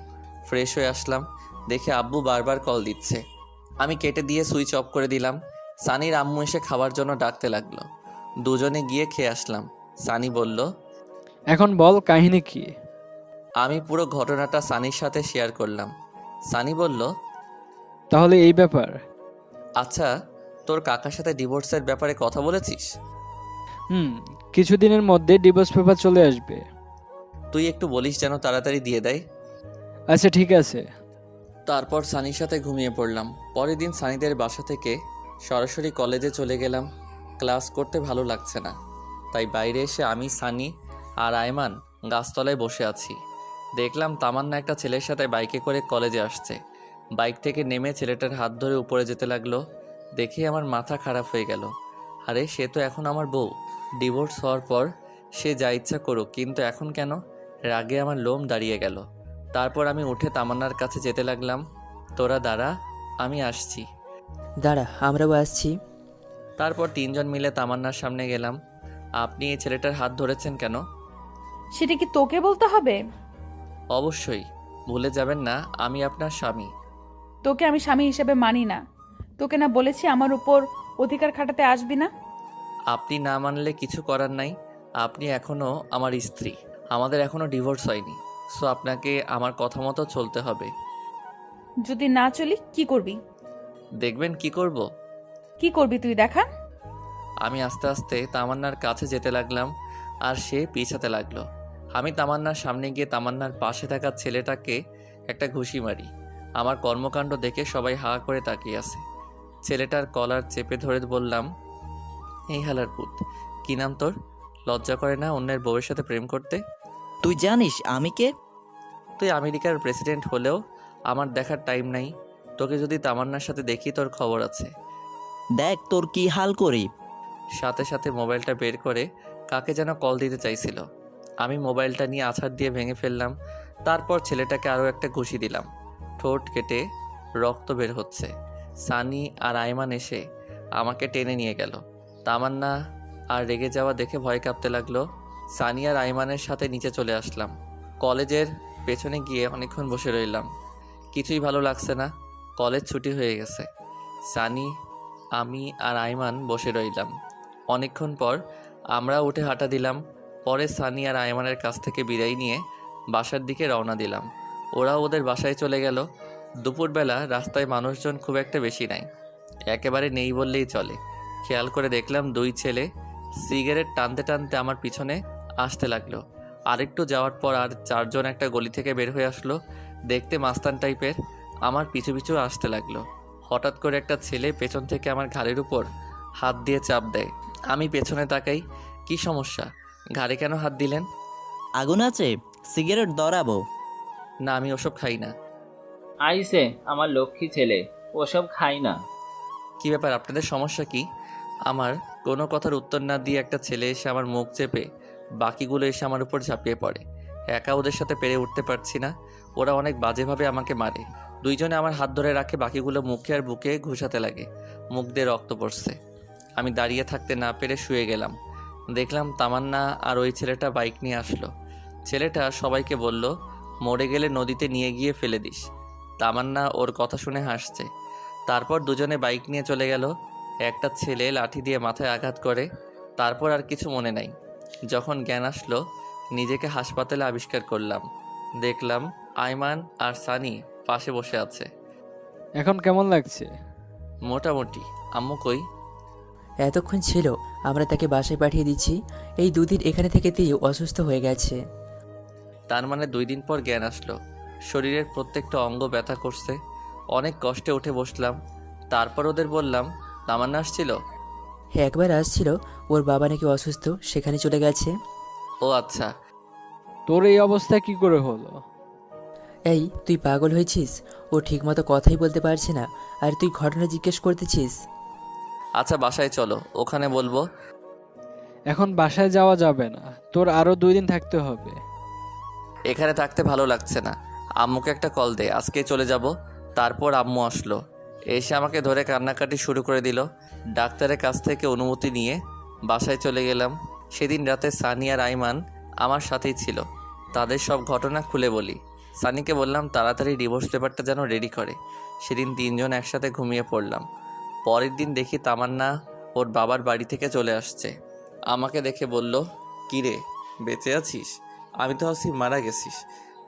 ফ্রেশ হয়ে আসলাম, দেখে আব্বু বারবার কল দিচ্ছে। আমি কেটে দিয়ে সুইচ অফ করে দিলাম। সানির আম্মু এসে খাবার জন্য ডাকতে লাগলো। দুজনে গিয়ে খেয়ে আসলাম। সানি বলল, এখন বল কাহিনী কি? আমি পুরো ঘটনাটা সানির সাথে শেয়ার করলাম। সানি বলল, তাহলে এই ব্যাপার? আচ্ছা, তোর কাকার সাথে ডিভোর্সের ব্যাপারে কথা বলেছিস? কিছুদিনের মধ্যে ডিভোর্স পেপার চলে আসবে। তুই একটু বলিস যেন তাড়াতাড়ি দিয়ে দেয়। আচ্ছা ঠিক আছে। তারপর সানির সাথে ঘুমিয়ে পড়লাম। পরের দিন সানিদের বাসা থেকে সরাসরি কলেজে চলে গেলাম। ক্লাস করতে ভালো লাগছে না, তাই বাইরে এসে আমি, সানি আর আয়মান গাছতলায় বসে আছি। দেখলাম তামান্না একটা ছেলের সাথে বাইকে করে কলেজে আসছে। বাইক থেকে নেমে ছেলেটার হাত ধরে উপরে যেতে লাগলো। দেখে আমার মাথা খারাপ হয়ে গেল। আরে সে তো এখন আমার বউ। ডিভোর্স হওয়ার পর সে যা ইচ্ছা করুক, কিন্তু এখন কেন? রাগে আমার লোম দাঁড়িয়ে গেল। তারপর আমি উঠে তামান্নার কাছে যেতে লাগলাম। তোরা দাঁড়া, আমি আসছি। দাঁড়া, আমরাও আসছি। তারপর তিনজন মিলে তামান্নার সামনে গেলাম। আপনি এই ছেলেটার হাত ধরেছেন কেন? সেটা কি তোকে বলতে হবে? অবশ্যই, ভুলে যাবেন না আমি আপনার স্বামী। তোকে আমি স্বামী হিসেবে মানি না। তোকে না বলেছি আমার উপর অধিকার খাটাতে আসবি না? আপনি না মানলে কিছু করার নাই। আপনি এখনও আমার স্ত্রী, আমাদের এখনও ডিভোর্স হয়নি। সো আপনাকে আমার কথা মতো চলতে হবে। যদি না চলি কি করবি? দেখবেন কি করব। কি করবি তুই দেখা। আমি আস্তে আস্তে তামান্নার কাছে যেতে লাগলাম, আর সে পিছাতে লাগলো। আমি তামান্নার সামনে গিয়ে তামান্নার পাশে থাকা ছেলেটাকে একটা ঘুষি মারি। আমার কর্মকাণ্ড দেখে সবাই হা করে তাকিয়ে আছে। ছেলেটার কলার চেপে ধরে বললাম, এই হালার পুত, কি নাম তোর? লজ্জা করে না অন্যের বউয়ের সাথে প্রেম করতে? তুই জানিস আমি কে? তুই আমেরিকার প্রেসিডেন্ট হলেও আমার দেখার টাইম নাই। তোকে যদি তামান্নার সাথে দেখি তোর খবর আছে। দেখ তোর কি হাল করি। সাথে সাথে মোবাইলটা বের করে কাকে যেন কল দিতে চাইছিল। আমি মোবাইলটা নিয়ে আছাড় দিয়ে ভেঙে ফেললাম। তারপর ছেলেটাকে আরও একটা ঘুষি দিলাম। ঠোঁট কেটে রক্ত বের হচ্ছে। সানি আর আয়মান এসে আমাকে টেনে নিয়ে গেল। তামান্না আর রেগে যাওয়া দেখে ভয় কাঁপতে লাগলো। সানি আর আয়মানের সাথে নিচে চলে আসলাম। কলেজের পেছনে গিয়ে অনেকক্ষণ বসে রইলাম। কিছুই ভালো লাগছে না। কলেজ ছুটি হয়ে গেছে। সানি, আমি আর আয়মান বসে রইলাম। অনেকক্ষণ পর আমরা উঠে হাঁটা দিলাম। পরে সানি আর আয়মানের কাছ থেকে বিদায় নিয়ে বাসার দিকে রওনা দিলাম। ওরা ওদের বাসায় চলে গেল। দুপুরবেলা রাস্তায় মানুষজন খুব একটা বেশি নাই, একেবারে নেই বললেই চলে। খেয়াল করে দেখলাম দুই ছেলে সিগারেট টানতে টানতে আমার পিছনে আসতে লাগলো। আরেকটু যাওয়ার পর আর চারজন একটা গলি থেকে বের হয়ে আসলো। দেখতে মাস্তান টাইপের, আমার পিছু পিছু আসতে লাগলো। হঠাৎ করে একটা ছেলে পেছন থেকে আমার ঘাড়ের উপর হাত দিয়ে চাপ দেয়। আমি পেছনে তাকাই। কি সমস্যা? ঘাড়ে কেন হাত দিলেন? আগুন আছে, সিগারেট ধরাবো। না, আমি ওসব খাই না। আইসে আমার লক্ষ্মী ছেলে, ওসব খাই না। কি ব্যাপার, আপনাদের সমস্যা কি? আমার কোনো কথার উত্তর না দিয়ে একটা ছেলে এসে আমার মুখ চেপে বাকিগুলো এসে আমার উপর ঝাঁপিয়ে পড়ে। একা ওদের সাথে পেরে উঠতে পারছি না। ওরা অনেক বাজেভাবে আমাকে মারে। দুইজনে আমার হাত ধরে রাখে, বাকিগুলো মুখে আর বুকে ঘুষাতে লাগে। মুখ দিয়ে রক্ত পড়ছে। আমি দাঁড়িয়ে থাকতে না পেরে শুয়ে গেলাম। দেখলাম তামান্না আর ওই ছেলেটা বাইক নিয়ে আসলো। ছেলেটা সবাইকে বলল, মরে গেলে নদীতে নিয়ে গিয়ে ফেলে দিস। তামান্না ওর কথা শুনে হাসছে। তারপর দুজনে বাইক নিয়ে চলে গেল। একটা ছেলে লাঠি দিয়ে মাথায় আঘাত করে। তারপর আর কিছু মনে নাই। যখন জ্ঞান আসলো, নিজেকে হাসপাতালে আবিষ্কার করলাম। দেখলাম আয়মান আর সানি পাশে বসে আছে। এখন কেমন লাগছে? মোটামুটি। আম্মু কই? এতক্ষণ ছিল, আমরা তাকে বাসায় পাঠিয়ে দিচ্ছি। এই 2 দিন এখানে থেকেতেই অসুস্থ হয়ে গেছে। তার মানে 2 দিন পর জ্ঞান আসলো। শরীরের প্রত্যেকটা অঙ্গ ব্যথা করছে। অনেক কষ্টে উঠে বসলাম। তারপর ওদের বললাম, তামান্না আসছিল? হ্যাঁ, একবার আসছিল। ওর বাবা নাকি অসুস্থ, সেখানে চলে গেছে। ও আচ্ছা। তোর এই অবস্থা কি করে হলো? এই, তুই পাগল হয়েছিস? ও ঠিকমতো কথাই বলতে পারছে না, আর তুই ঘটনা জিজ্ঞেস করতেছিস? আচ্ছা বাসায় চলো, ওখানে বলবো। এখন বাসায় যাওয়া যাবে না, তোর আরো 2 দিন থাকতে হবে। এখানে থাকতে ভালো লাগছে না। আম্মুকে একটা কল দে, আজকে চলে যাব। তারপর আম্মু আসলো। এসে আমাকে ধরে কান্নাকাটি শুরু করে দিল। ডাক্তারের কাছ থেকে অনুমতি নিয়ে বাসায় চলে গেলাম। সেদিন রাতে সানি আর আইমান আমার সাথেই ছিল। তাদের সব ঘটনা খুলে বলি। সানিকে বললাম তাড়াতাড়ি ডিভোর্স পেপারটা যেন রেডি করে। সেদিন 3 জন একসাথে ঘুমিয়ে পড়লাম। পরের দিন দেখি তামান্না ওর বাবার বাড়ি থেকে চলে আসছে। আমাকে দেখে বলল, কী রে, বেঁচে আছিস? আমি তো ভাবছি মারা গেছিস।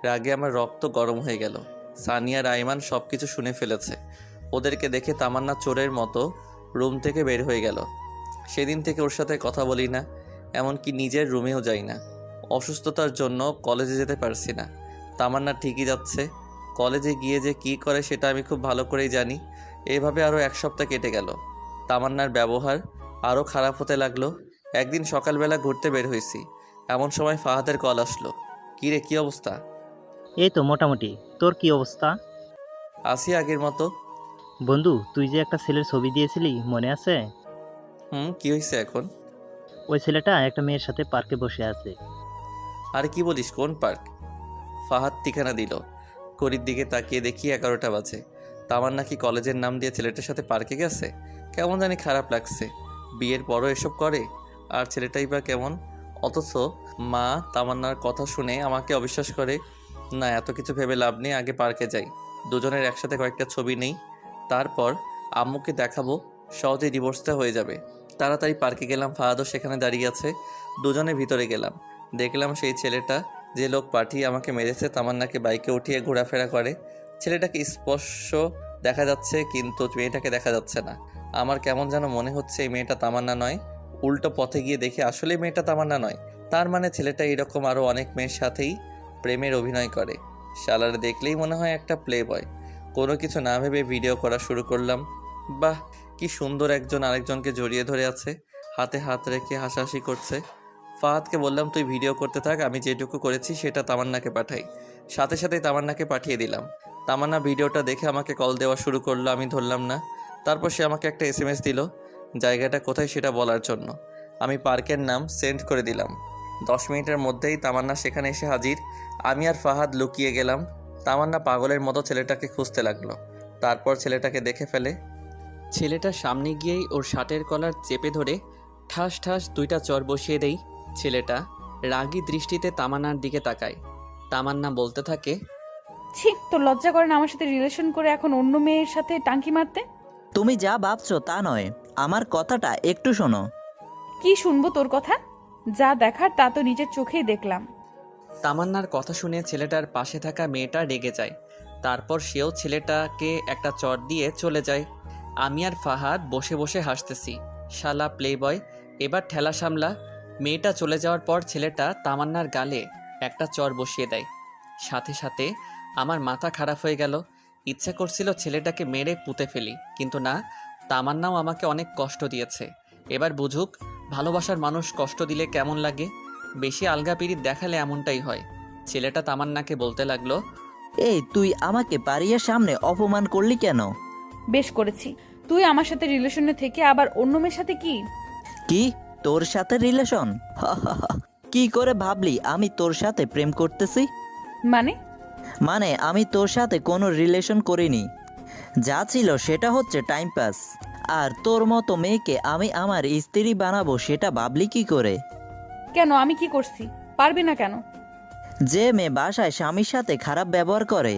রাগে আমার রক্ত গরম হয়ে গেল। সানি আর আইমান সব কিছু শুনে ফেলেছে। ওদেরকে দেখে তামান্না চোরের মতো রুম থেকে বের হয়ে গেল। সেদিন থেকে ওর সাথে কথা বলি না, এমনকি নিজের রুমেও যাই না। অসুস্থতার জন্য কলেজে যেতে পারছি না। তামান্না ঠিকই যাচ্ছে। কলেজে গিয়ে যে কী করে সেটা আমি খুব ভালো করেই জানি। এভাবে আরও 1 সপ্তাহ কেটে গেল। তামান্নার ব্যবহার আরও খারাপ হতে লাগলো। একদিন সকালবেলা ঘুরতে বের হয়েছি, এমন সময় ফাহাদের কল আসলো। কী রে, কী অবস্থা? এই তো মোটামুটি। তোর কি অবস্থা? আসি আগের মতো। বন্ধু, তুই যে একটা ছেলের ছবি দিয়েছিলি মনে আছে? কী হয়েছে এখন? ওই ছেলেটা একটা মেয়ের সাথে পার্কে বসে আছে। আরে কি বলিস, কোন পার্ক? ফাহাদ ঠিকানা দিল। ঘড়ির দিকে তাকিয়ে দেখি 11টা বাজে। তামান্না কি কলেজের নাম দিয়ে ছেলেটার সাথে পার্কে গেছে? কেমন জানি খারাপ লাগছে। বিয়ের পরও এসব করে? আর ছেলেটাই বা কেমন? অথচ মা তামান্নার কথা শুনে আমাকে অবিশ্বাস করে। না, এত কিছু ভেবে লাভ নেই, আগে পার্কে যাই, দুজনের একসাথে কয়েকটা ছবি নেই, তারপর আম্মুকে দেখাবো, সহজেই ডিভোর্সটা হয়ে যাবে। তাড়াতাড়ি পার্কে গেলাম, ফাহাদও সেখানে দাঁড়িয়ে আছে। দুজনে ভিতরে গেলাম, দেখলাম সেই ছেলেটা যে লোক পাঠিয়ে আমাকে মেরেছে তামান্নাকে বাইকে উঠিয়ে ঘোরাফেরা করে। ছেলেটাকে স্পর্শ দেখা যাচ্ছে কিন্তু মেয়েটাকে দেখা যাচ্ছে না। আমার কেমন যেন মনে হচ্ছে এই মেয়েটা তামান্না নয়। উল্টো পথে গিয়ে দেখি আসলে মেয়েটা তামান্না নয়। তার মানে ছেলেটা এরকম আরও অনেক মেয়ের সাথেই প্রেমের অভিনয় করে। শালার দেখলেই মনে হয় একটা প্লে বয়। কোনো কিছু না ভেবে ভিডিও করা শুরু করলাম। বাহ, কি সুন্দর একজন আরেকজনকে জড়িয়ে ধরে আছে, হাতে হাত রেখে হাসাহাসি করছে। ফাহাদকে বললাম তুই ভিডিও করতে থাক, আমি যেটুকু করেছি সেটা তামান্নাকে পাঠাই। সাথে সাথেই তামান্নাকে পাঠিয়ে দিলাম। তামান্না ভিডিওটা দেখে আমাকে কল দেওয়া শুরু করলো, আমি ধরলাম না। তারপর সে আমাকে একটা SMS দিল জায়গাটা কোথায় সেটা বলার জন্য। আমি পার্কের নাম সেন্ড করে দিলাম। 10 মিনিটের মধ্যেই তামান্না সেখানে এসে হাজির। আমি আর ফাহাদ লুকিয়ে গেলাম। তামান্না পাগলের মতো ছেলেটাকে খুঁজতে লাগলো। তারপর ছেলেটাকে দেখে ফেলে। ছেলেটার সামনে গিয়েই ওর শার্টের কলার চেপে ধরে ঠাস ঠাস 2টা চর বসিয়ে দেই। ছেলেটা রাগী দৃষ্টিতে তামান্নার দিকে তাকায়। তামান্না বলতে থাকে, ছি, তোর লজ্জা করে না আমার সাথে রিলেশন করে এখন অন্য মেয়ের সাথে টাঙ্কি মারতে? তুমি যা ভাবছো তা নয়, আমার কথাটা একটু শোনো। কি শুনবো তোর কথা? যা দেখার তা তো নিজের চোখেই দেখলাম। তামান্নার কথা শুনে ছেলেটার পাশে থাকা মেয়েটা রেগে যায়। তারপর সেও ছেলেটাকে একটা চর দিয়ে চলে যায়। আমি আর ফাহাদ বসে বসে হাসতেছি। শালা প্লে বয়, এবার ঠেলা সামলা। মেয়েটা চলে যাওয়ার পর ছেলেটা তামান্নার গালে একটা চর বসিয়ে দেয়। সাথে সাথে আমার মাথা খারাপ হয়ে গেল। ইচ্ছে করছিল ছেলেটাকে মেরে পুঁতে ফেলি, কিন্তু না, তামান্নাও আমাকে অনেক কষ্ট দিয়েছে। এবার বুঝুক ভালোবাসার মানুষ কষ্ট দিলে কেমন লাগে। বেশি আলগা পিরিত দেখালে এমনটাই হয়। ছেলেটা তামান্নাকে বলতে লাগলো, এই তুই আমাকে বাড়ির সামনে অপমান করলি কেন? বেশ করেছি। তুই আমার সাথে রিলেশনে থেকে আবার অন্য মেয়ের সাথে কি? কি তোর সাথে রিলেশন? কি করে ভাবলি আমি তোর সাথে প্রেম করতেছি? মানে আমি তোর সাথে কোনো রিলেশন করিনি। যা ছিল সেটা হচ্ছে টাইম পাস। আর তোর মতো মেয়েকে আমি আমার স্ত্রী বানাবো সেটা ভাবলি কি করে? কেন, আমি কি করছি? পারবি না কেন? যে মেয়ে বাসায় স্বামীর সাথে খারাপ ব্যবহার করে,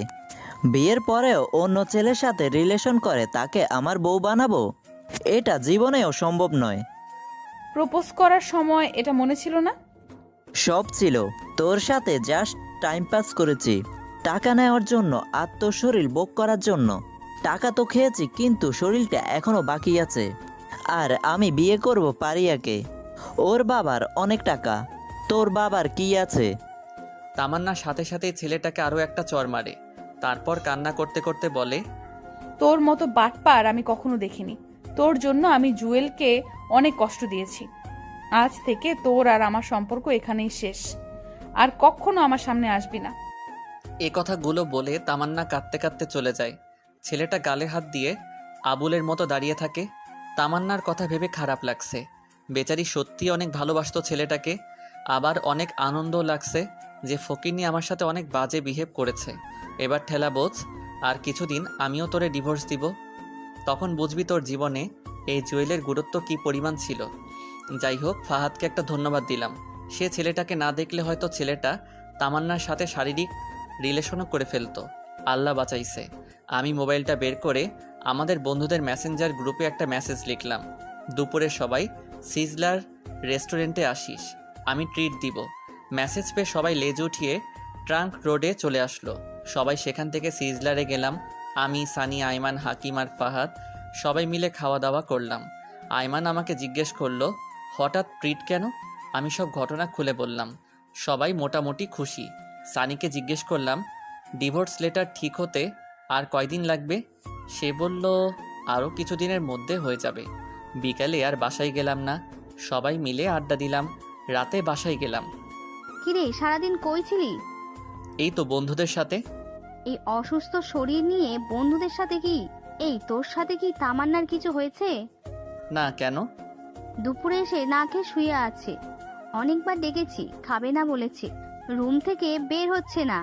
বিয়ের পরেও অন্য ছেলের সাথে রিলেশন করে, তাকে আমার বউ বানাবো? এটা জীবনেও সম্ভব নয়। প্রপোজ করার সময় এটা মনে ছিল না? সব ছিল। তোর সাথে জাস্ট টাইম পাস করেছি, টাকা নেওয়ার জন্য, আত্মশরীর ভোগ করার জন্য। টাকা তো খেয়েছি, কিন্তু শরীরটা এখনো বাকি আছে। আর আমি বিয়ে করব পারিয়াকে। ওর বাবার অনেক টাকা, তোর বাবার কি আছে? তামান্নার সাথে সাথে ছেলেটাকে আরও একটা চর মারে। তারপর কান্না করতে করতে বলে, তোর মতো বাটপার আমি কখনো দেখিনি। তোর জন্য আমি জুয়েলকে অনেক কষ্ট দিয়েছি। আজ থেকে তোর আর আমার সম্পর্ক এখানেই শেষ। আর কখনো আমার সামনে আসবি না। এ কথাগুলো বলে তামান্না কাঁদতে কাঁদতে চলে যায়। ছেলেটা গালে হাত দিয়ে আবুলের মতো দাঁড়িয়ে থাকে। তামান্নার কথা ভেবে খারাপ লাগছে। বেচারি সত্যি অনেক ভালোবাসতো ছেলেটাকে। আবার অনেক আনন্দও লাগছে যে ফকিন্নি আমার সাথে অনেক বাজে বিহেভ করেছে। এবার ঠেলা বোঝ, আর কিছুদিন আমিও তোরে ডিভোর্স দিব। তখন বুঝবি তোর জীবনে এই জুয়েলের গুরুত্ব কি পরিমাণ ছিল। যাই হোক, ফাহাদকে একটা ধন্যবাদ দিলাম। সে ছেলেটাকে না দেখলে হয়তো ছেলেটা তামান্নার সাথে শারীরিক রিলেশনও করে ফেলতো। আল্লাহ বাঁচাইছে। আমি মোবাইলটা বের করে আমাদের বন্ধুদের মেসেঞ্জার গ্রুপে একটা মেসেজ লিখলাম, দুপুরে সবাই সিজলার রেস্টুরেন্টে আসিস, আমি ট্রিট দিব। মেসেজ পেয়ে সবাই লেজ উঠিয়ে ট্রাঙ্ক রোডে চলে আসলো। সবাই সেখান থেকে সিজলারে গেলাম। আমি, সানি, আইমান, হাকিম আর ফাহাদ সবাই মিলে খাওয়া দাওয়া করলাম। আইমান আমাকে জিজ্ঞেস করলো, হঠাৎ ট্রিট কেন? আমি সব ঘটনা খুলে বললাম। সবাই মোটামুটি খুশি। সানিকে জিজ্ঞেস করলাম ডিভোর্স লেটার ঠিক হতে আর কয়দিন লাগবে। সে বলল আরও কিছুদিনের মধ্যে হয়ে যাবে। বিকালে আর বাসায় গেলাম না, সবাই মিলে আড্ডা দিলাম। রাতে বাসায় গেলাম। কিরে সারাদিন কই ছিলি? এই তো বন্ধুদের সাথে। এই অসুস্থ শরীর নিয়ে বন্ধুদের সাথে কি? এই তোর সাথে কি তামান্নার কিছু হয়েছে? না, কেন? দুপুরে এসে না খেয়ে শুয়ে আছে। অনেকবার ডেকেছি, খাবে না বলেছে, রুম থেকে বের হচ্ছে না।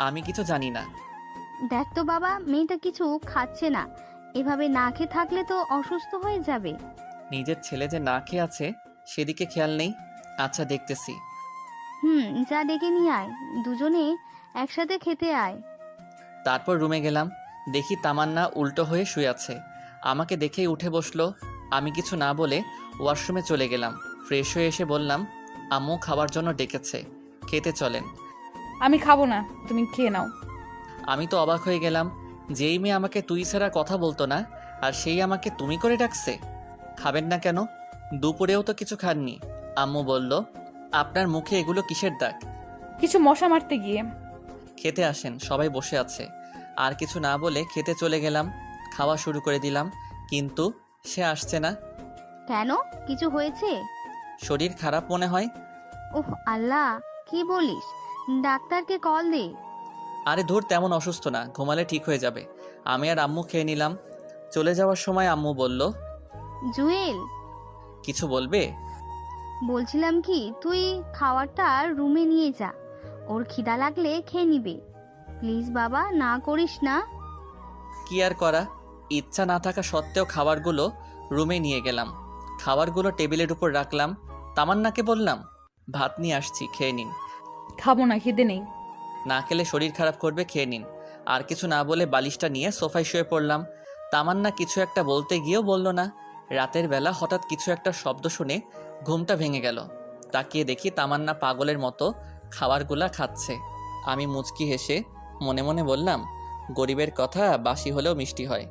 আমি কিছু জানি না। দেখ তো বাবা, মেয়েটা কিছু খাচ্ছে না। এভাবে না খেয়ে থাকলে তো অসুস্থ হয়ে যাবে। নিজের ছেলে যে না খেয়ে আছে সেদিকে খেয়াল নেই। আচ্ছা, দেখতেছি। যা ডেকে নিয়ে আয়, দুজনে একসাথে খেতে আয়। তারপর রুমে গেলাম, দেখি তামান্না উল্টো হয়ে শুয়ে আছে। আমাকে দেখেই উঠে বসলো। আমি কিছু না বলে ওয়াশরুমে চলে গেলাম। ফ্রেশ হয়ে এসে বললাম আম্মু খাবার জন্য ডেকেছে, খেতে চলেন। আমি খাবো না, তুমি খেয়ে নাও। আমি তো অবাক হয়ে গেলাম, যেই মেয়ে আমাকে তুই ছাড়া কথা বলতো না আর সেই আমাকে তুমি করে ডাকছে। খাবেন না কেন? দুপুরেও তো কিছু খাননি। আম্মু বলল আপনার মুখে এগুলো কিসের দাগ? কিছু মশা মারতে গিয়ে। খেতে আসেন, সবাই বসে আছে। আর কিছু না বলে খেতে চলে গেলাম। খাওয়া শুরু করে দিলাম, কিন্তু সে আসছে না। কেন, কিছু হয়েছে? শরীর খারাপ মনে হয়। ওহ আল্লাহ, কি বলিস? ডাক্তারকে কল দে। আরে ধুর, তেমন অসুস্থ না, ঘুমালে ঠিক হয়ে যাবে। আমি আর আম্মু খেয়ে নিলাম। চলে যাওয়ার সময় আম্মু বলল জুয়েল, কিছু বলবে? বলছিলাম কি, তুই খাবারটা রুমে নিয়ে যা, ওর খিদা লাগলে খেয়ে নিবে। প্লিজ বাবা, না করিস না। কি আর করা, ইচ্ছা না থাকা সত্ত্বেও খাবারগুলো রুমে নিয়ে গেলাম। খাবারগুলো টেবিলের উপর রাখলাম। তামান্নাকে বললাম ভাত নিয়ে আসছি, খেয়ে নিন। খাবো না, খিদে নেই। না খেলে শরীর খারাপ করবে, খেয়ে নিন। আর কিছু না বলে বালিশটা নিয়ে সোফায় শুয়ে পড়লাম। তামান্না কিছু একটা বলতে গিয়েও বলল না। রাতের বেলা হঠাৎ কিছু একটা শব্দ শুনে ঘুমটা ভেঙে গেল। তাকিয়ে দেখি তামান্না পাগলের মতো খাবারগুলা খাচ্ছে। আমি মুচকি হেসে মনে মনে বললাম গরিবের কথা বাসি হলেও মিষ্টি হয়।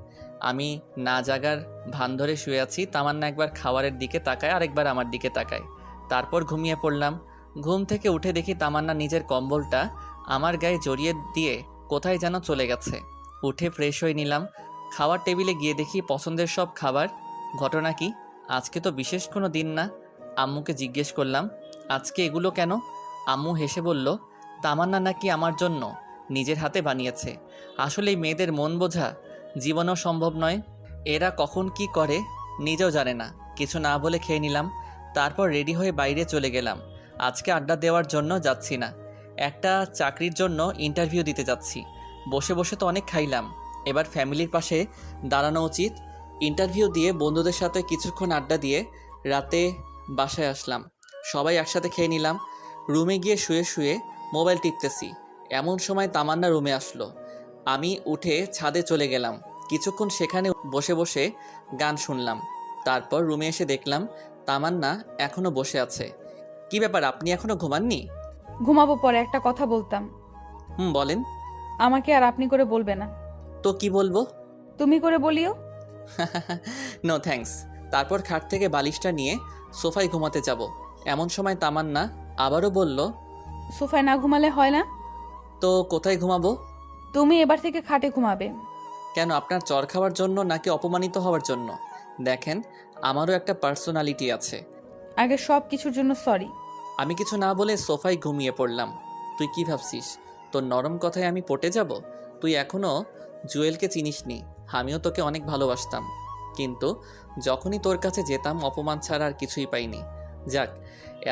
আমি না জাগার ভান ধরে শুয়ে আছি। তামান্না একবার খাবারের দিকে তাকায়, আরেকবার আমার দিকে তাকায়। তারপর ঘুমিয়ে পড়লাম। ঘুম থেকে উঠে দেখি তামান্না নিজের কম্বলটা আমার গায়ে জড়িয়ে দিয়ে কোথায় যেন চলে গেছে। উঠে ফ্রেশ হয়ে নিলাম। খাওয়ার টেবিলে গিয়ে দেখি পছন্দের সব খাবার। ঘটনা কি, আজকে তো বিশেষ কোনো দিন না। আম্মুকে জিজ্ঞেস করলাম আজকে এগুলো কেন? আম্মু হেসে বলল তামান্না নাকি আমার জন্য নিজের হাতে বানিয়েছে। আসলে এই মেয়েদের মন বোঝা জীবনেও সম্ভব নয়। এরা কখন কি করে নিজেও জানে না। কিছু না বলে খেয়ে নিলাম। তারপর রেডি হয়ে বাইরে চলে গেলাম। আজকে আড্ডা দেওয়ার জন্য যাচ্ছি না, একটা চাকরির জন্য ইন্টারভিউ দিতে যাচ্ছি। বসে বসে তো অনেক খাইলাম, এবার ফ্যামিলির পাশে দাঁড়ানো উচিত। ইন্টারভিউ দিয়ে বন্ধুদের সাথে কিছুক্ষণ আড্ডা দিয়ে রাতে বাসায় আসলাম। সবাই একসাথে খেয়ে নিলাম। রুমে গিয়ে শুয়ে শুয়ে মোবাইল টিপতেছি, এমন সময় তামান্না রুমে আসলো। আমি উঠে ছাদে চলে গেলাম। কিছুক্ষণ সেখানে বসে বসে গান শুনলাম। তারপর রুমে এসে দেখলাম তামান্না এখনও বসে আছে। কি ব্যাপার, আপনি এখনও ঘুমাননি? ঘুমাবো পরে, একটা কথা বলতাম। বলেন। আমাকে আর আপনি করে বলবে না। তো কি বলবো? তুমি করে বলিও। No thanks. তারপর খাট থেকে বালিশটা নিয়ে সোফায় ঘুমাতে যাব। এমন সময় তামান্না আবারও বলল সোফায় না ঘুমালে হয় না? তো কোথায় ঘুমাবো? তুমি এবার থেকে খাটে ঘুমাবে। কেন, আপনার চর খাওয়ার জন্য নাকি অপমানিত হওয়ার জন্য? দেখেন, আমারও একটা পার্সোনালিটি আছে। আগে সব কিছুর জন্য সরি। আমি কিছু না বলে সোফায় ঘুমিয়ে পড়লাম। তুই কি ভাবছিস তোর নরম কথায় আমি পটে যাব? তুই এখনও জুয়েলকে চিনিসনি। আমিও তোকে অনেক ভালোবাসতাম, কিন্তু যখনই তোর কাছে যেতাম অপমান ছাড়া আর কিছুই পাইনি। যাক,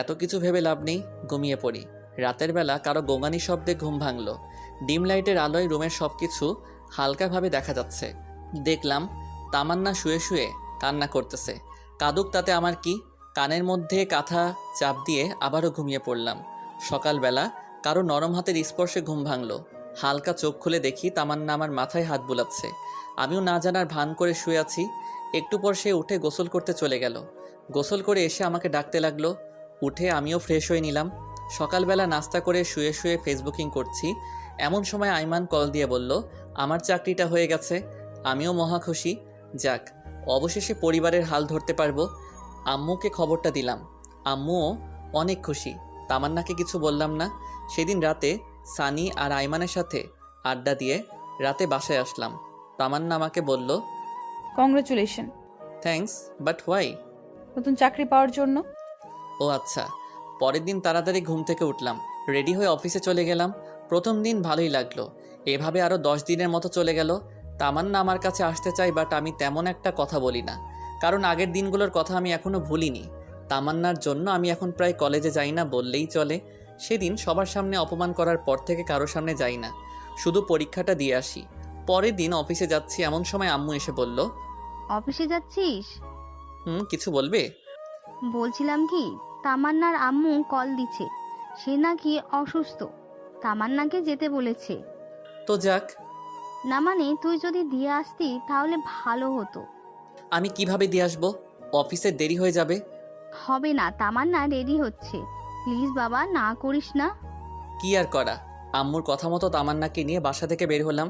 এত কিছু ভেবে লাভ নেই, ঘুমিয়ে পড়ি। রাতের বেলা কারো গোঙানি শব্দে ঘুম ভাঙল। ডিম লাইটের আলোয় রুমের সব কিছু হালকাভাবে দেখা যাচ্ছে। দেখলাম তামান্না শুয়ে শুয়ে কান্না করতেছে। কাঁদুক, তাতে আমার কি? কানের মধ্যে কাঁথা চাপ দিয়ে আবারও ঘুমিয়ে পড়লাম। সকালবেলা কারো নরম হাতের স্পর্শে ঘুম ভাঙল। হালকা চোখ খুলে দেখি তামান্না আমার মাথায় হাত বুলাচ্ছে। আমিও না জানার ভান করে শুয়ে আছি। একটু পর সে উঠে গোসল করতে চলে গেল। গোসল করে এসে আমাকে ডাকতে লাগলো। উঠে আমিও ফ্রেশ হয়ে নিলাম। সকালবেলা নাস্তা করে শুয়ে শুয়ে ফেসবুকিং করছি, এমন সময় আইমান কল দিয়ে বলল আমার চাকরিটা হয়ে গেছে। আমিও মহা খুশি। যাক, অবশেষে পরিবারের হাল ধরতে পারবো। আম্মুকে খবরটা দিলাম, আম্মুও অনেক খুশি। তামান্নাকে কিছু বললাম না। সেদিন রাতে সানি আর আইমানের সাথে আড্ডা দিয়ে রাতে বাসায় আসলাম। তামান্না আমাকে বলল, কংগ্রেচুলেশন। Thanks, but why? নতুন চাকরি পাওয়ার জন্য। ও আচ্ছা। পরের দিন তাড়াতাড়ি ঘুম থেকে উঠলাম, রেডি হয়ে অফিসে চলে গেলাম। প্রথম দিন ভালোই লাগলো, এভাবে আরও 10 দিনের মতো চলে গেল। তামান্না আমার কাছে আসতে চাই, বাট আমি তেমন একটা কথা বলি না, কারণ আগের দিনগুলোর কথা আমি এখনও ভুলিনি। তামান্নার জন্য আমি এখন প্রায় কলেজে যাই না বললেই চলে। সেদিন সবার সামনে অপমান করার পর থেকে কারো সামনে যাই না, শুধু পরীক্ষাটা দিয়ে আসি। পরের দিন অফিসে যাচ্ছি, এমন সময় আম্মু এসে বলল, অফিসে যাচ্ছিস? কিছু বলবে? বলছিলাম কি, তামান্নার আম্মু কল দিচ্ছে, সে নাকি অসুস্থ, তামান্নাকে যেতে বলেছে। তো যাক। না মানে তুই যদি দিয়ে আসতি তাহলে ভালো হতো। আমি কিভাবে দিয়ে আসবো? অফিসে দেরি হয়ে যাবে। হবে না, তামান্না রেডি হচ্ছে, প্লিজ বাবা না করিস না। কি আর করা, আম্মুর কথা মতো তামান্নাকে নিয়ে বাসা থেকে বের হলাম।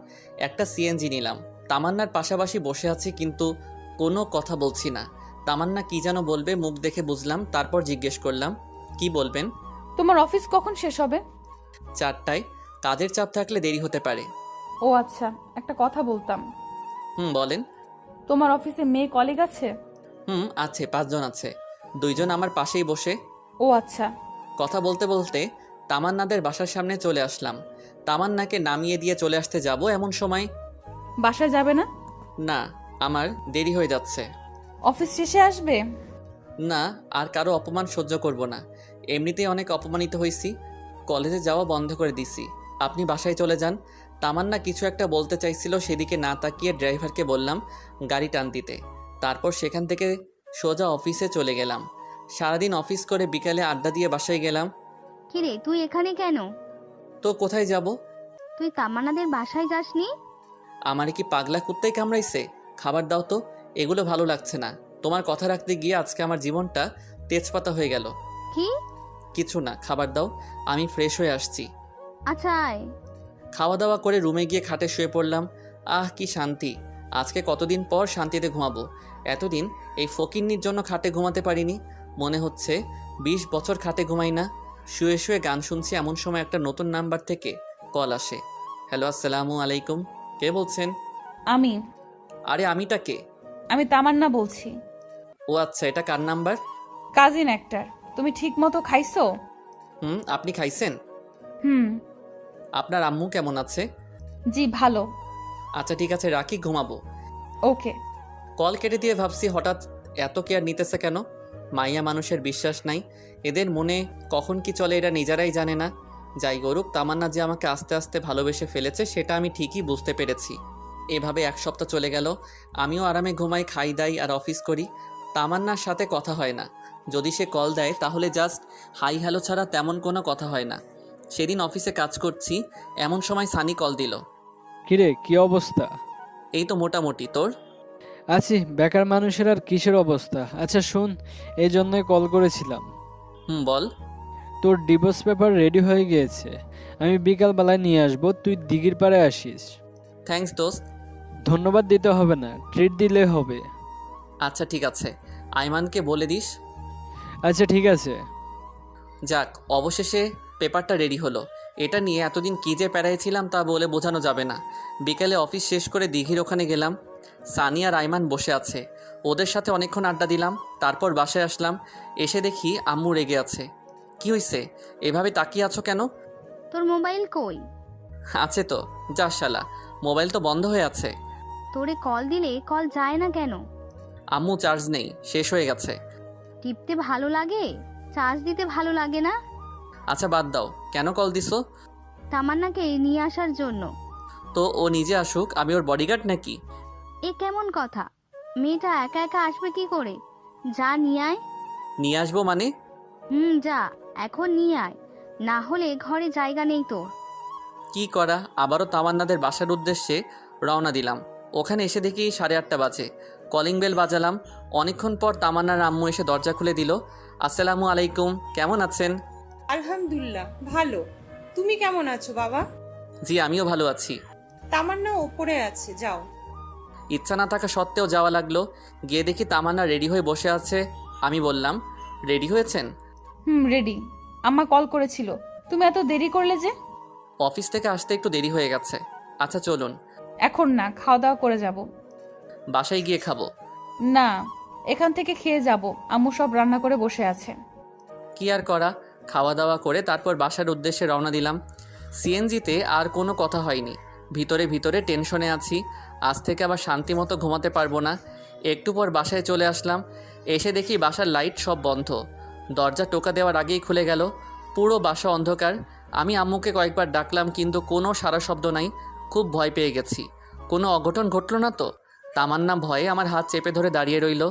একটা সিএনজি নিলাম, তামান্নার পাশাপাশি বসে আছি, কিন্তু কোনো কথা বলছি না। তামান্না কি যেন বলবে, মুখ দেখে বুঝলাম। তারপর জিজ্ঞেস করলাম, কি বলবেন? তোমার অফিস কখন শেষ হবে? 4টায়। কাজের চাপ থাকলে দেরি হতে পারে। ও আচ্ছা, একটা কথা বলতাম। বলেন। তোমার অফিসে মেয়ে কলিগ আছে? আছে, 5 জন আছে, 2 জন আমার পাশেই বসে। ও আচ্ছা। কথা বলতে বলতে তামান্নাদের বাসার সামনে চলে আসলাম। তামান্নাকে নামিয়ে দিয়ে চলে আসতে যাব, এমন সময়, বাসায় যাবে না? না, আমার দেরি হয়ে যাচ্ছে। অফিস শেষে আসবে? না, আর কারো অপমান সহ্য করব না। এমনিতেই অনেক অপমানিত হয়েছি, কলেজে যাওয়া বন্ধ করে দিছি। আপনি বাসায় চলে যান। তামান্না কিছু একটা বলতে চাইছিল, সেদিকে না তাকিয়ে ড্রাইভারকে বললাম গাড়ি টান দিতে। তারপর সেখান থেকে সোজা অফিসে চলে গেলাম। সারাদিন অফিস করে বিকালে আড্ডা দিয়ে বাসায় গেলাম। কিরে তুই এখানে কেন? তো কোথায় যাব? তুই তামান্নাদের বাসায় যাসনি? আমারে কি পাগলা কুত্তাই কামড়াইছে? খাবার দাও তো, এগুলো ভালো লাগছে না। তোমার কথা রাখতে গিয়ে আজকে আমার জীবনটা তেজপাতা হয়ে গেল। কি? কিছু না, খাবার দাও, আমি ফ্রেশ হয়ে আসছি। আচ্ছা আয়। খাওয়া দাওয়া করে রুমে গিয়ে খাটে শুয়ে পড়লাম। আহ কি শান্তি, আজকে কতদিন পর শান্তিতে ঘুমাবো। এতদিন এই ফকিন্নির জন্য খাটে ঘুমাতে পারিনি। মনে হচ্ছে 20 বছর খাটে ঘুমাই না। শুয়ে শুয়ে গান শুনছি, এমন সময় একটা নতুন নাম্বার থেকে কল আসে। হ্যালো, আসসালামু আলাইকুম। কে বলছেন? আমি। আরে আমিটা কে? আমি তামান্না বলছি। ও আচ্ছা, এটা কার নাম্বার? কাজিন একটার। তুমি ঠিক মতো খাইছো? আপনি খাইছেন? হুম। আপনার আম্মু কেমন আছে? জি ভালো। আচ্ছা ঠিক আছে, রাখি, ঘুমাবো। ওকে। কল কেটে দিয়ে ভাবছি হঠাৎ এত কেয়ার নিতেছে কেন। মাইয়া মানুষের বিশ্বাস নাই, এদের মনে কখন কি চলে এরা নিজেরাই জানে না। যাই করুক, তামান্না যে আমাকে আস্তে আস্তে ভালোবেসে ফেলেছে সেটা আমি ঠিকই বুঝতে পেরেছি। এভাবে 1 সপ্তাহ চলে গেল। আমিও আরামে ঘুমাই, খাই দাই আর অফিস করি। তামান্নার সাথে কথা হয় না। যদি সে কল দেয় তাহলে জাস্ট হাই হ্যালো ছাড়া তেমন কোনো কথা হয় না। সেদিন অফিসে কাজ করছি, এমন সময় সানি কল দিল। কিরে কি অবস্থা? এই তো মোটামুটি, তোর? আছি, বেকার মানুষের আর কিসের অবস্থা। আচ্ছা শোন, এই জন্যই কল করেছিলাম। বল। তোর ডিভোর্স পেপার রেডি হয়ে গিয়েছে, আমি বিকালবেলায় নিয়ে আসবো, তুই দিঘির পাড়ে আসিস। থ্যাঙ্কস দোস্ত। ধন্যবাদ দিতে হবে না, ট্রিট দিলে হবে। আচ্ছা ঠিক আছে, আইমানকে বলে দিস। আচ্ছা ঠিক আছে। যাক, অবশেষে পেপারটা রেডি হলো। এটা নিয়ে এতদিন কী যে প্যারাইছিলাম তা বলে বোঝানো যাবে না। বিকেলে অফিস শেষ করে দিঘির ওখানে গেলাম। সানি আর আইমান বসে আছে, ওদের সাথে অনেকক্ষণ আড্ডা দিলাম। তারপর বাসায় আসলাম, এসে দেখি আম্মু রেগে আছে। কি হয়েছে, এভাবে তাকিয়ে আছো কেন? তোর মোবাইল কই? আছে তো। যা শালা, মোবাইল তো বন্ধ হয়ে আছে। তোরে কল দিলে কল যায় না কেন? আম্মু চার্জ নেই, শেষ হয়ে গেছে। টিপতে ভালো লাগে, চার্জ দিতে ভালো লাগে না? আচ্ছা বাদ দাও, কেন কল দিছো? তামান্নাকে নিয়ে আসার জন্য। তো ও নিজে আসুক, আমি ওর বডিগার্ড নাকি? এ কেমন কথা? মেয়েটা একা একা আসবে কি করে? যা নিয়ে আয়। নিয়ে আসবো মানে? যা, এখন নিয়ে আয়, না হলে ঘরে জায়গা নেই তোর। কি করা, আবারও তামান্নাদের বাসার উদ্দেশ্যে রওনা দিলাম। ওখানে এসে দেখি 8:30 বাজে। কলিং বেল বাজালাম। অনেকক্ষণ পর তামান্নার আম্মু এসে দরজা খুলে দিল। আসসালামু আলাইকুম, কেমন আছেন? আলহামদুলিল্লাহ ভালো। তুমি কেমন আছো বাবা? জি আমিও ভালো আছি। তামান্না ওপরে আছে, যাও। ইচ্ছা না থাকা সত্ত্বেও যাওয়া লাগলো। গিয়ে দেখি তামান্না রেডি হয়ে বসে আছে। আমি বললাম, রেডি হয়েছেন? রেডি। আম্মা কল করেছিল। তুমি এত দেরি করলে যে? অফিস থেকে আসতে একটু দেরি হয়ে গেছে। আচ্ছা চলুন। এখন না, খাওয়া দাওয়া করে যাব। বাসায় গিয়ে খাবো। না, এখান থেকে খেয়ে যাব। আম্মু সব রান্না করে বসে আছে। কি আর করা, খাওয়া দাওয়া করে তারপর বাসার উদ্দেশ্যে রওনা দিলাম। সিএনজিতে আর কোনো কথা হয়নি। ভিতরে ভিতরে টেনশনে আছি, আজ থেকে আবার শান্তি মতো ঘুমাতে পারবো না। একটু পর বাসায় চলে আসলাম। এসে দেখি বাসার লাইট সব বন্ধ। দরজা টোকা দেওয়ার আগেই খুলে গেল। পুরো বাসা অন্ধকার। আমি আম্মুকে কয়েকবার ডাকলাম কিন্তু কোনো সাড়া শব্দ নাই। খুব ভয় পেয়ে গেছি। কোনো অঘটন ঘটল না তো? তামান্না ভয়ে আমার হাত চেপে ধরে দাঁড়িয়ে রইল।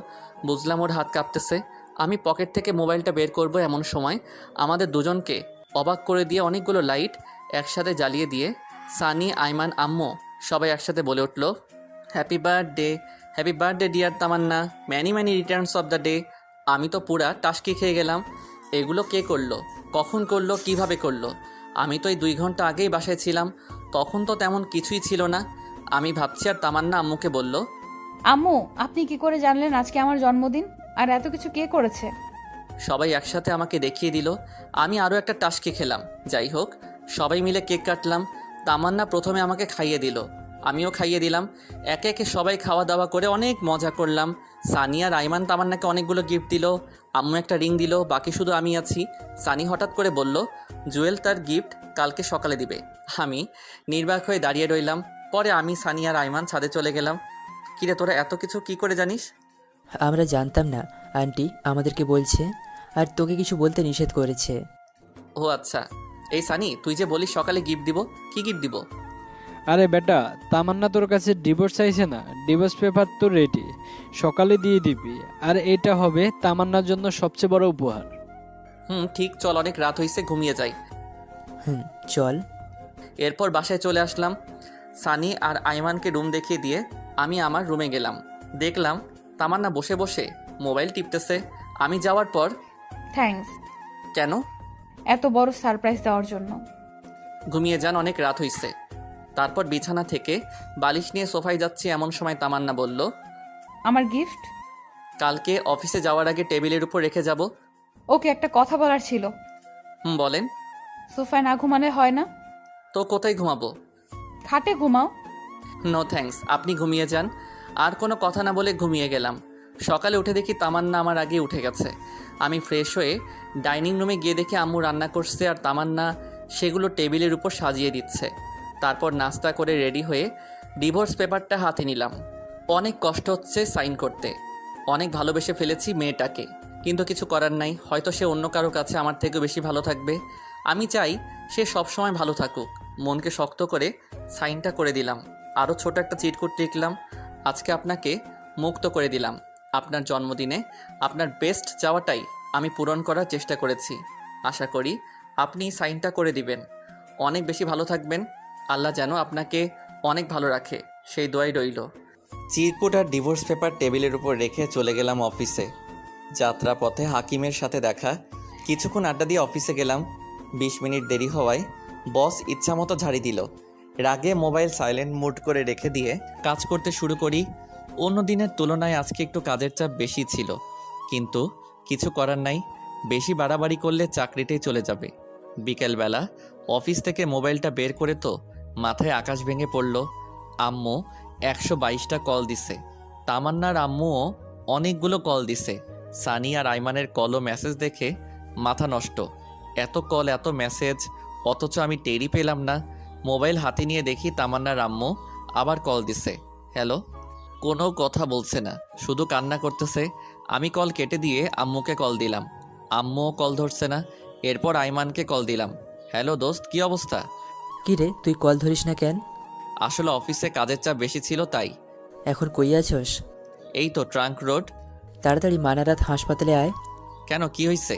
বুঝলাম ওর হাত কাঁপতেছে। আমি পকেট থেকে মোবাইলটা বের করব এমন সময় আমাদের দুজনকে অবাক করে দিয়ে অনেকগুলো লাইট একসাথে জ্বালিয়ে দিয়ে সানি, আইমান, আম্মু সবাই একসাথে বলে উঠল, happy birthday dear Tamanna, many many returns of the day. আমি তো পুরা টাসকি খেয়ে গেলাম। এগুলো কে করলো, কখন করলো, কিভাবে করলো? আমি তো এই 2 ঘন্টা আগেই বাসায় ছিলাম, তখন তো তেমন কিছুই ছিল না। আমি ভাবছি আর তামান্না আম্মুকে বলল, আম্মু, আপনি কি করে জানলেন আজকে আমার জন্মদিন? আর এত কিছু কে করেছে? সবাই একসাথে আমাকে দেখিয়ে দিল। আমি আরও একটা টাসকি খেলাম। যাই হোক, সবাই মিলে কেক কাটলাম। তামান্না প্রথমে আমাকে খাইয়ে দিল, আমিও খাইয়ে দিলাম। একে একে সবাই খাওয়া দাওয়া করে অনেক মজা করলাম। সানিয়া, রাইমান তামান্নাকে অনেকগুলো গিফট দিল। আম্মু একটা রিং দিল, বাকি শুধু আমি আছি। সানি হঠাৎ করে বলল, জুয়েল তার গিফট কালকে সকালে দিবে। আমি নির্বাক হয়ে দাঁড়িয়ে রইলাম। পরে আমি, সানিয়া, রাইমান ছাদে চলে গেলাম। কিরে, তোরা এত কিছু কি করে জানিস? আমরা জানতাম না, আন্টি আমাদেরকে বলছে, আর তোকে কিছু বলতে নিষেধ করেছে। ও আচ্ছা। এই সানি, তুই যে বলিস সকালে গিফট দিব, কি গিফট দিব? আরে বেটা, তামান্না তোর কাছে ডিভোর্স চাইছে না? ডিভোর্স পেপার তো রেডি, সকালে দিয়ে দিবি। আর এটা হবে তামান্নার জন্য সবচেয়ে বড় উপহার। ঠিক, চল, অনেক রাত হয়েছে, ঘুমিয়ে যাই। চল। এরপর বাসায় চলে আসলাম। সানি আর আইমানকে রুম দেখিয়ে দিয়ে আমি আমার রুমে গেলাম। দেখলাম তামান্না বসে বসে মোবাইল টিপতেছে। আমি যাওয়ার পর, থ্যাঙ্কস কেন? এত বড় সারপ্রাইজ দেওয়ার জন্য। ঘুমিয়ে যান, অনেক রাত হয়েছে। তারপর বিছানা থেকে বালিশ নিয়ে সোফায় যাচ্ছি এমন সময় তামান্না বলল, আমার গিফট কালকে অফিসে যাওয়ার আগে টেবিলের উপর রেখে যাব। ওকে, একটা কথা বলার ছিল। বলেন। সোফায় না ঘুমালে হয় না? তো কোথায় ঘুমাবো? খাটে ঘুমাও। নো থ্যাঙ্কস, আপনি ঘুমিয়ে যান। আর কোনো কথা না বলে ঘুমিয়ে গেলাম। সকালে উঠে দেখি তামান্না আমার আগে উঠে গেছে। আমি ফ্রেশ হয়ে ডাইনিং রুমে গিয়ে দেখি আম্মু রান্না করছে আর তামান্না সেগুলো টেবিলের উপর সাজিয়ে দিচ্ছে। তারপর নাস্তা করে রেডি হয়ে ডিভোর্স পেপারটা হাতে নিলাম। অনেক কষ্ট হচ্ছে সাইন করতে। অনেক ভালোবেসে ফেলেছি মেয়েটাকে, কিন্তু কিছু করার নাই। হয়তো সে অন্য কারো কাছে আমার থেকে বেশি ভালো থাকবে। আমি চাই সে সবসময় ভালো থাকুক। মনকে শক্ত করে সাইনটা করে দিলাম। আরও ছোট একটা চিটকুট লিখলাম, আজকে আপনাকে মুক্ত করে দিলাম। আপনার জন্মদিনে আপনার বেস্ট চাওয়াটাই আমি পূরণ করার চেষ্টা করেছি। আশা করি আপনি সাইনটা করে দিবেন। অনেক বেশি ভালো থাকবেন। আল্লাহ যেন আপনাকে অনেক ভালো রাখে, সেই দোয়াই রইল। চিরকুট আর ডিভোর্স পেপার টেবিলের উপর রেখে চলে গেলাম অফিসে। যাত্রা পথে হাকিমের সাথে দেখা। কিছুক্ষণ আড্ডা দিয়ে অফিসে গেলাম। 20 মিনিট দেরি হওয়ায় বস ইচ্ছামতো ঝাড়ি দিল। রাগে মোবাইল সাইলেন্ট মুড করে রেখে দিয়ে কাজ করতে শুরু করি। অন্য দিনের তুলনায় আজকে একটু কাজের চাপ বেশি ছিল, কিন্তু কিছু করার নাই। বেশি বাড়াবাড়ি করলে চাকরিটাই চলে যাবে। বিকেলবেলা অফিস থেকে মোবাইলটা বের করে তো মাথায় আকাশ ভেঙে পড়ল। আম্মু 122টা কল দিছে। তামান্নার আম্মুও অনেকগুলো কল দিছে। সানি আর আইমানের কল ও মেসেজ দেখে মাথা নষ্ট। এত কল, এত মেসেজ, অথচ আমি টেরই পেলাম না। মোবাইল হাতে নিয়ে দেখি তামান্নার আম্মু আবার কল দিছে। হ্যালো। কোনো কথা বলছে না, শুধু কান্না করতেছে। আমি কল কেটে দিয়ে আম্মুকে কল দিলাম। আম্মুও কল ধরছে না। এরপর আইমানকে কল দিলাম। হ্যালো দোস্ত, কি অবস্থা? কি রে, তুই কল ধরিস না কেন? আসলে অফিসে কাজের চাপ বেশি ছিল তাই। এখন কই আছস? এই তো ট্রাঙ্ক রোড। তাড়াতাড়ি মানারাত হাসপাতালে আয়। কেন, কি হয়েছে?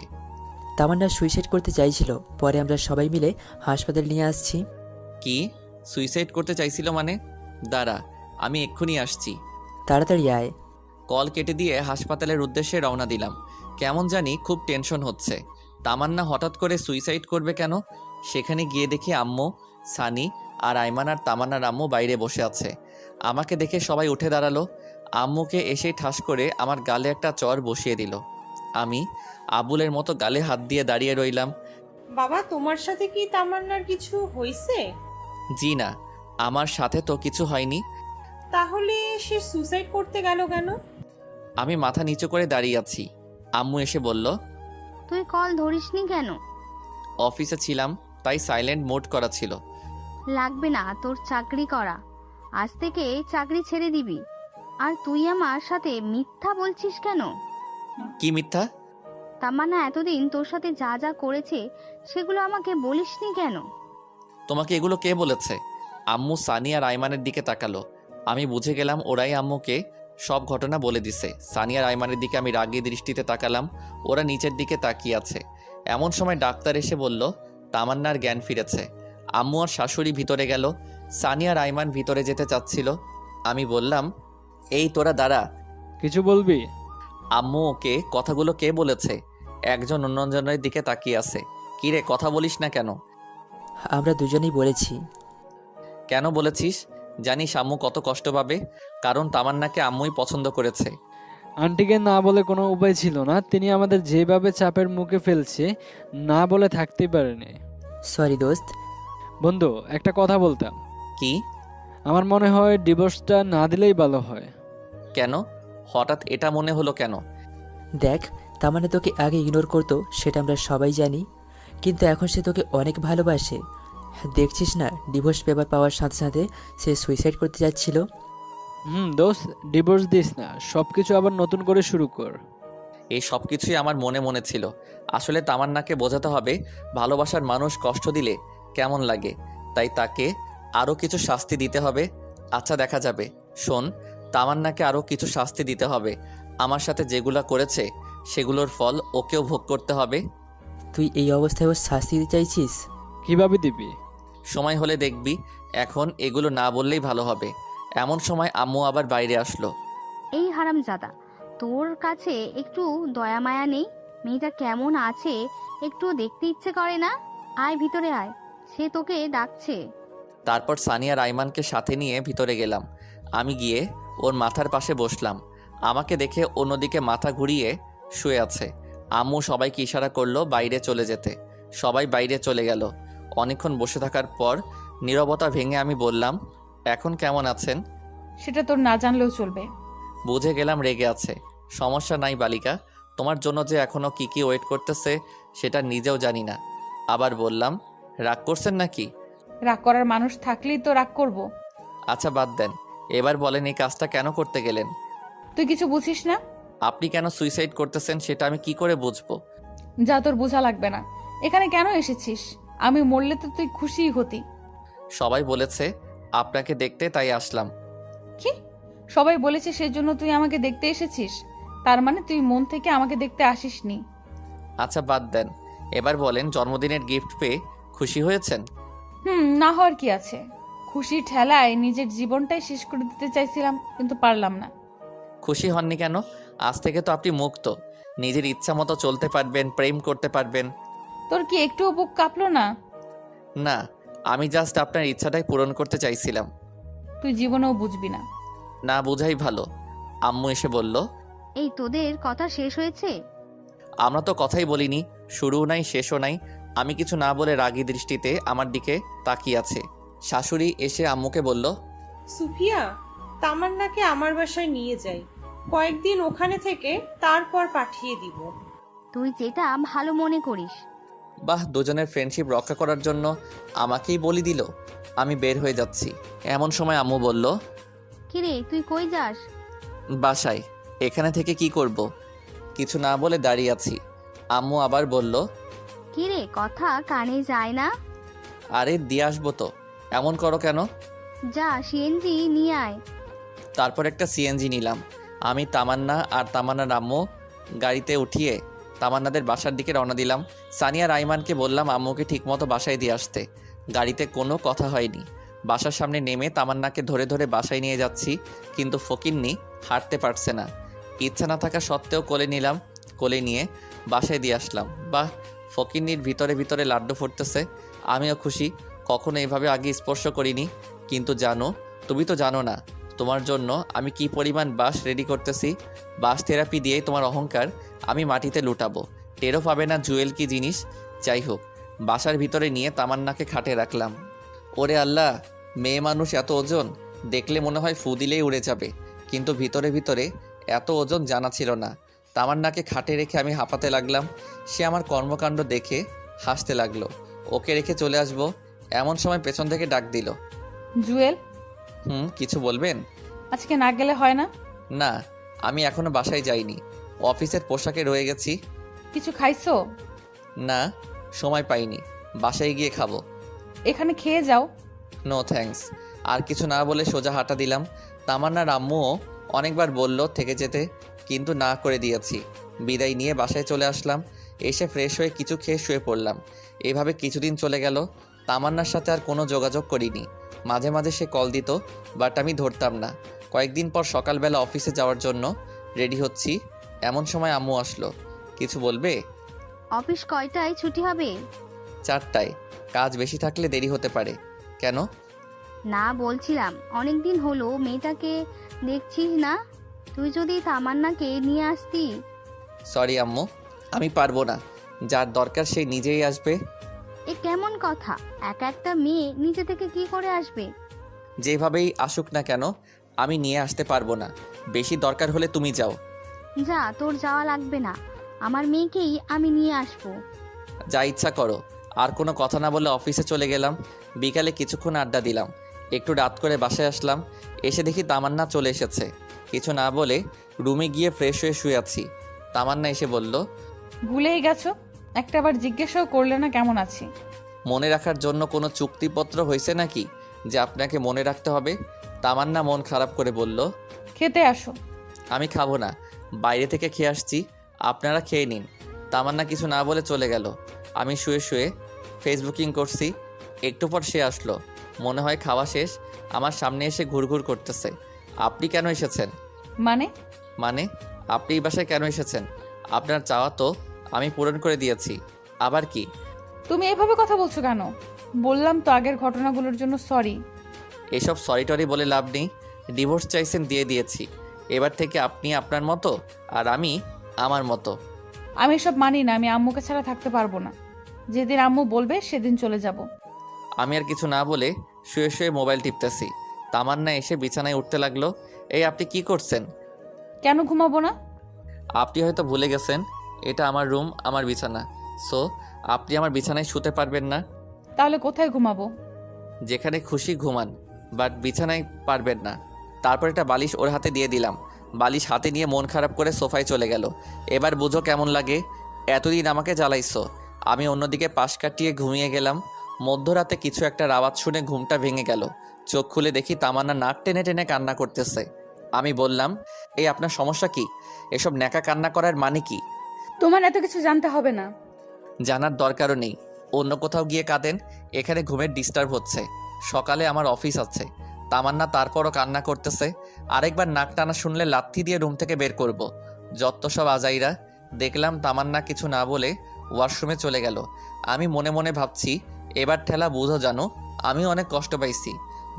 তামান্না সুইসাইড করতে চাইছিল, পরে আমরা সবাই মিলে হাসপাতালে নিয়ে আসছি। কি সুইসাইড করতে চাইছিল মানে? দাঁড়া, আমি এক্ষুনি আসছি। তাড়াতাড়ি আয়। কল কেটে দিয়ে হাসপাতালের উদ্দেশ্যে রওনা দিলাম। কেমন জানি খুব টেনশন হচ্ছে। তামান্না হঠাৎ করে সুইসাইড করবে কেন? সেখানে গিয়ে দেখি আম্মু, সানি আর আইমান আর তামান্নার আম্মু বাইরে বসে আছে। আমাকে দেখে সবাই উঠে দাঁড়ালো। আম্মুকে এসেই ঠাস করে আমার গালে একটা চর বসিয়ে দিল। আমি আবুলের মতো গালে হাত দিয়ে দাঁড়িয়ে রইলাম। বাবা, তোমার সাথে কি তামান্নার কিছু হয়েছে? জি না, আমার সাথে তো কিছু হয়নি। তাহলে সে সুসাইড করতে গেল কেন? আমি মাথা নিচু করে দাঁড়িয়ে আছি। আম্মু এসে বলল, তুই কল ধরিসনি কেন? অফিসে ছিলাম, তাই সাইলেন্ট মোড করা ছিল। লাগবে না তোর চাকরি করা, আজ থেকে চাকরি ছেড়ে দিবি। আর তুই আমার সাথে মিথ্যা বলছিস কেন? কি মিথ্যা? তামান্না এতদিন তোর সাথে যা যা করেছে সেগুলো আমাকে বলিসনি কেন? তোমাকে এগুলো কে বলেছে? আম্মু সানি আর আইমানের দিকে তাকালো। আমি বুঝে গেলাম ওরাই আম্মুকে সব ঘটনা বলে দিছে। সানি আর আইমানের দিকে আমি রাগী দৃষ্টিতে তাকালাম। ওরা নিচের দিকে তাকিয়ে আছে। এমন সময় ডাক্তার এসে বলল তামান্নার জ্ঞান ফিরেছে। আম্মু আর শাশুড়ি ভিতরে গেল। সানি আর আইমান ভিতরে যেতে চাচ্ছিল। আমি বললাম, এই তোরা দাঁড়া। কিছু বলবি? আম্মু ওকে কথাগুলো কে বলেছে? একজন অন্যজনের দিকে তাকিয়ে আছে। কিরে, কথা বলিস না কেন? আমরা দুজনেই বলেছি। কেন বলেছিস? জানিস আম্মু কত কষ্ট পাবে, কারণ তামান্নাকে আম্মুই পছন্দ করেছে। আন্টিকে না বলে কোনো উপায় ছিল না, তিনি আমাদের যেভাবে চাপের মুখে ফেলছে, না বলে থাকতেই পারেনি। সরি দোস্ত। বন্ধু, একটা কথা বলতাম। কি? আমার মনে হয় ডিভোর্সটা না দিলেই ভালো হয়। কেন? হঠাৎ এটা মনে হলো কেন? দেখ, তামান্না তোকে আগে ইগনোর করতো, সেটা আমরা সবাই জানি, কিন্তু এখন সে তোকে অনেক ভালোবাসে। দেখছিস না, ডিভোর্স পেপার পাওয়ার সাথে সাথে সে সুইসাইড করতে যাচ্ছিল। দোস্ত, ডিভোর্স দিস না, সবকিছু আবার নতুন করে শুরু কর। এই সব কিছুই আমার মনে মনে ছিল। আসলে তামান্নাকে বোঝাতে হবে ভালোবাসার মানুষ কষ্ট দিলে কেমন লাগে, তাই তাকে আরও কিছু শাস্তি দিতে হবে। আচ্ছা, দেখা যাবে। শোন, তামান্নাকে আরও কিছু শাস্তি দিতে হবে। আমার সাথে যেগুলো করেছে সেগুলোর ফল ওকেও ভোগ করতে হবে। তুই এই অবস্থায় ওর শাস্তি দিতে চাইছিস? কিভাবে দিবি? সময় হলে দেখবি। এখন এগুলো না বললেই ভালো হবে। এমন সময় আম্মু আবার বাইরে আসলো। এই হারামজাদা, তোর কাছে একটু দয়া মায়া নেই? মেয়েটা কেমন আছে একটু দেখতে ইচ্ছে করে না? আয় ভিতরে আয়, সে তোকে ডাকছে। তারপর সানি আর আইমানকে সাথে নিয়ে ভিতরে গেলাম। আমি গিয়ে ওর মাথার পাশে বসলাম। আমাকে দেখে অন্যদিকে মাথা ঘুরিয়ে শুয়ে আছে। আম্মু সবাইকে ইশারা করলো বাইরে চলে যেতে। সবাই বাইরে চলে গেল। অনেকক্ষণ বসে থাকার পর নীরবতা ভেঙে আমি বললাম, এখন কেমন আছেন? সেটা তোর না জানলেও চলবে। বুঝে গেলাম রেগে আছে। সমস্যা নাই বালিকা, তোমার জন্য যে এখনও কি কি ওয়েট করতেছে সেটা নিজেও জানি না। আবার বললাম, রাগ করছেন নাকি? রাগ করার মানুষ থাকলেই তো রাগ করব। আচ্ছা বাদ দেন, এবার বলেন এই কাজটা কেন করতে গেলেন? তুই কিছু বুঝিস না? আপনি কেন সুইসাইড করতেছেন সেটা আমি কি করে বুঝবো? যা, তোর বোঝা লাগবে না। এখানে কেন এসেছিস? আমি মরলে তো তুই খুশিই হতি। সবাই বলেছে আপনাকে দেখতে, তাই আসলাম। কি? সবাই বলেছে সেজন্য তুই আমাকে দেখতে এসেছিস? তার মানে তুই মন থেকে আমাকে দেখতে আসিসনি। আচ্ছা বাদ দেন, এবার বলেন জন্মদিনের গিফট পেয়ে খুশি হয়েছেন? না হওয়ার কি আছে? খুশির ঠেলায় নিজের জীবনটাই শেষ করে দিতে চাইছিলাম, কিন্তু পারলাম না। খুশি হননি কেন? আজ থেকে তো আপনি মুক্ত, নিজের ইচ্ছা মতো চলতে পারবেন, প্রেম করতে পারবেন। তোর কি একটুও বুক কাঁপলো না? না, আমি জাস্ট আপনার ইচ্ছাটাই পূরণ করতে চাইছিলাম। তুই জীবনেও বুঝবি না। না বুঝাই ভালো। আম্মু এসে বলল, এই তোদের কথা শেষ হয়েছে? আমরা তো কথাই বলিনি, শুরুও নাই শেষও নাই। আমি কিছু না বলে রাগী দৃষ্টিতে আমার দিকে তাকিয়ে আছে। শাশুড়ি এসে আম্মুকে বলল, সুফিয়া, তামান্নাকে আমার বাসায় নিয়ে যাই, কয়েকদিন ওখানে থেকে তারপর পাঠিয়ে দিব। তুই যেটা ভালো মনে করিস। বাহ, দুজনের ফ্রেন্ডশিপ রক্ষা করার জন্য আমাকেই বলি দিল। আমি বের হয়ে যাচ্ছি। এমন সময় আম্মু বলল, কিরে, তুই কই যাস? বাসায়। এখানে থেকে কি করব? কিছু না বলে দাঁড়িয়ে আছি। আম্মু আবার বলল, কিরে, কথা কানে যায় না? আরে দিয়ে আসবো তো, এমন করো কেন? যা সিএনজি নিয়ে আয়। তারপর একটা সিএনজি নিলাম। আমি, তামান্না আর তামান্নার আম্মু গাড়িতে উঠিয়ে তামান্নাদের বাসার দিকে রওনা দিলাম। সানিয়া রাইমানকে বললাম আম্মুকে ঠিকমতো বাসায় দিয়ে আসতে। গাড়িতে কোনো কথা হয়নি। বাসার সামনে নেমে তামান্নাকে ধরে ধরে বাসায় নিয়ে যাচ্ছি, কিন্তু ফকিন্নি হাঁটতে পারছে না। ইচ্ছা না থাকা সত্ত্বেও কোলে নিলাম। কোলে নিয়ে বাসায় দিয়ে আসলাম। বাহ, ফকিন্নির ভিতরে ভিতরে লাড্ডু ফুটতেছে। আমিও খুশি, কখনো এভাবে আগে স্পর্শ করিনি। কিন্তু জানো, তুমি তো জানো না তোমার জন্য আমি কি পরিমাণ বাঁশ রেডি করতেছি। বাঁশ থেরাপি দিয়েই তোমার অহংকার আমি মাটিতে লুটাবো, টেরও পাবে না জুয়েল কি জিনিস। যাই হোক, বাসার ভিতরে নিয়ে তামান্নাকে খাটে রাখলাম। ওরে আল্লাহ, মেয়ে মানুষ এত ওজন, দেখলে মনে হয় ফু দিলেই উড়ে যাবে, কিন্তু ভিতরে ভিতরে এত ওজন জানা ছিল না। তামান্নাকে খাটে রেখে আমি হাঁপাতে লাগলাম। সে আমার কর্মকাণ্ড দেখে হাসতে লাগলো। ওকে রেখে চলে আসবো এমন সময় পেছন থেকে ডাক দিল। জুয়েল, কিছু বলবেন? আজকে না গেলে হয় না? না, আমি এখনো বাসায় যাইনি, অফিসের পোশাকে রয়ে গেছি। কিছু খাইছো? না, সময় পাইনি, বাসায় গিয়ে খাবো। এখানে খেয়ে যাও। No thanks. আর কিছু না বলে সোজা হাঁটা দিলাম। তামান্নার আম্মুও অনেকবার বলল থেকে যেতে, কিন্তু না করে দিয়েছি। বিদায় নিয়ে বাসায় চলে আসলাম। এসে ফ্রেশ হয়ে কিছু খেয়ে শুয়ে পড়লাম। এভাবে কিছুদিন চলে গেল। তামান্নার সাথে আর কোনো যোগাযোগ করিনি। মাঝে মাঝে সে কল দিত, বাট আমি ধরতাম না। কয়েকদিন পর সকালবেলা অফিসে যাওয়ার জন্য রেডি হচ্ছি, এমন সময় আম্মু আসলো। কিছু বলবে? অফিস কয়টায় ছুটি হবে? 4টায়। কাজ বেশি থাকলে দেরি হতে পারে। কেন? না, বলছিলাম অনেক দিন হলো মেয়েটাকে দেখছিস না, তুই যদি তামান্নাকে নিয়ে আসতি। সরি আম্মু, আমি পারবো না। যার দরকার সে নিজেই আসবে। এ কেমন কথা? একা একটা মেয়ে নিজে থেকে কি করে আসবে? যেভাবেই আসুক না কেন, আমি নিয়ে আসতে পারবো না। বেশি দরকার হলে তুমি যাও। যা, তোর যাওয়া লাগবে না, আমার মেয়েকেই আমি নিয়ে আসবো। যা ইচ্ছা করো। আর কোনো কথা না বলে অফিসে চলে গেলাম। বিকালে কিছুক্ষণ আড্ডা দিলাম। একটু রাত করে বাসায় আসলাম। এসে দেখি তামান্না চলে এসেছে। কিছু না বলে রুমে গিয়ে ফ্রেশ হয়ে শুয়ে আছি। তামান্না এসে বলল, ভুলেই গেছো? একটা বার জিজ্ঞাসাও করলে না কেমন আছি। মনে রাখার জন্য কোনো চুক্তিপত্র হয়েছে নাকি যে আপনাকে মনে রাখতে হবে? তামান্না মন খারাপ করে বলল, খেতে আসো। আমি খাবো না, বাইরে থেকে খেয়ে আসছি, আপনারা খেয়ে নিন। তামান্না কিছু না বলে চলে গেল। আমি শুয়ে শুয়ে ফেসবুকিং করছি। একটু পর সে আসলো। মনে হয় খাওয়া শেষ, আমার সামনে এসে ঘুরঘুর করতেছে। আপনি কেন এসেছেন? মানে আপনি এই বাসায় কেন এসেছেন? আপনার চাওয়া তো আমি পূরণ করে দিয়েছি, আবার কি? তুমি এভাবে কথা বলছো কেন? বললাম তো আগের ঘটনাগুলোর জন্য সরি। এসব সরি টরি বলে লাভ নেই। ডিভোর্স চাইছেন, দিয়ে দিয়েছি। এবার থেকে আপনি আপনার মতো আর আমি আমার মতো। আমি এসব মানি না। আমি আম্মুকে ছাড়া থাকতে পারবো না। যেদিন আম্মু বলবে সেদিন চলে যাব। আমি আর কিছু না বলে শুয়ে শুয়ে মোবাইল টিপতেছি। তামান্না এসে বিছানায় উঠতে লাগলো। এই আপনি কি করছেন? কেন ঘুমাবো না? আপনি হয়তো ভুলে গেছেন, এটা আমার রুম, আমার বিছানা। সো আপনি আমার বিছানায় শুতে পারবেন না। তাহলে কোথায় ঘুমাবো? যেখানে খুশি ঘুমান, বাট বিছানায় পারবেন না। তারপর একটা বালিশ ওর হাতে দিয়ে দিলাম। বালিশ হাতে নিয়ে মন খারাপ করে সোফায় চলে গেল। এবার বুঝো কেমন লাগে। এতদিন আমাকে জ্বালাইছো। আমি অন্যদিকে পাশ কাটিয়ে ঘুমিয়ে গেলাম। মধ্যরাতে কিছু একটা আওয়াজ শুনে ঘুমটা ভেঙে গেল। চোখ খুলে দেখি তামান্না নাক টেনে টেনে কান্না করতেছে। আমি বললাম, এই আপনার সমস্যা কি? এসব ন্যাকা কান্না করার মানে কি? তোমার এত কিছু জানতে হবে না। জানার দরকারও নেই। অন্য কোথাও গিয়ে কাঁদেন, এখানে ঘুমের ডিস্টার্ব হচ্ছে। সকালে আমার অফিস আছে। তামান্না তারপরও কান্না করতেছে। আরেকবার নাক টানা শুনলে লাথি দিয়ে রুম থেকে বের করব। যত সব আজাইরা। দেখলাম তামান্না কিছু না বলে ওয়াশরুমে চলে গেল। আমি মনে মনে ভাবছি, এবার ঠেলা বুঝো জানো, আমি অনেক কষ্ট পাইছি।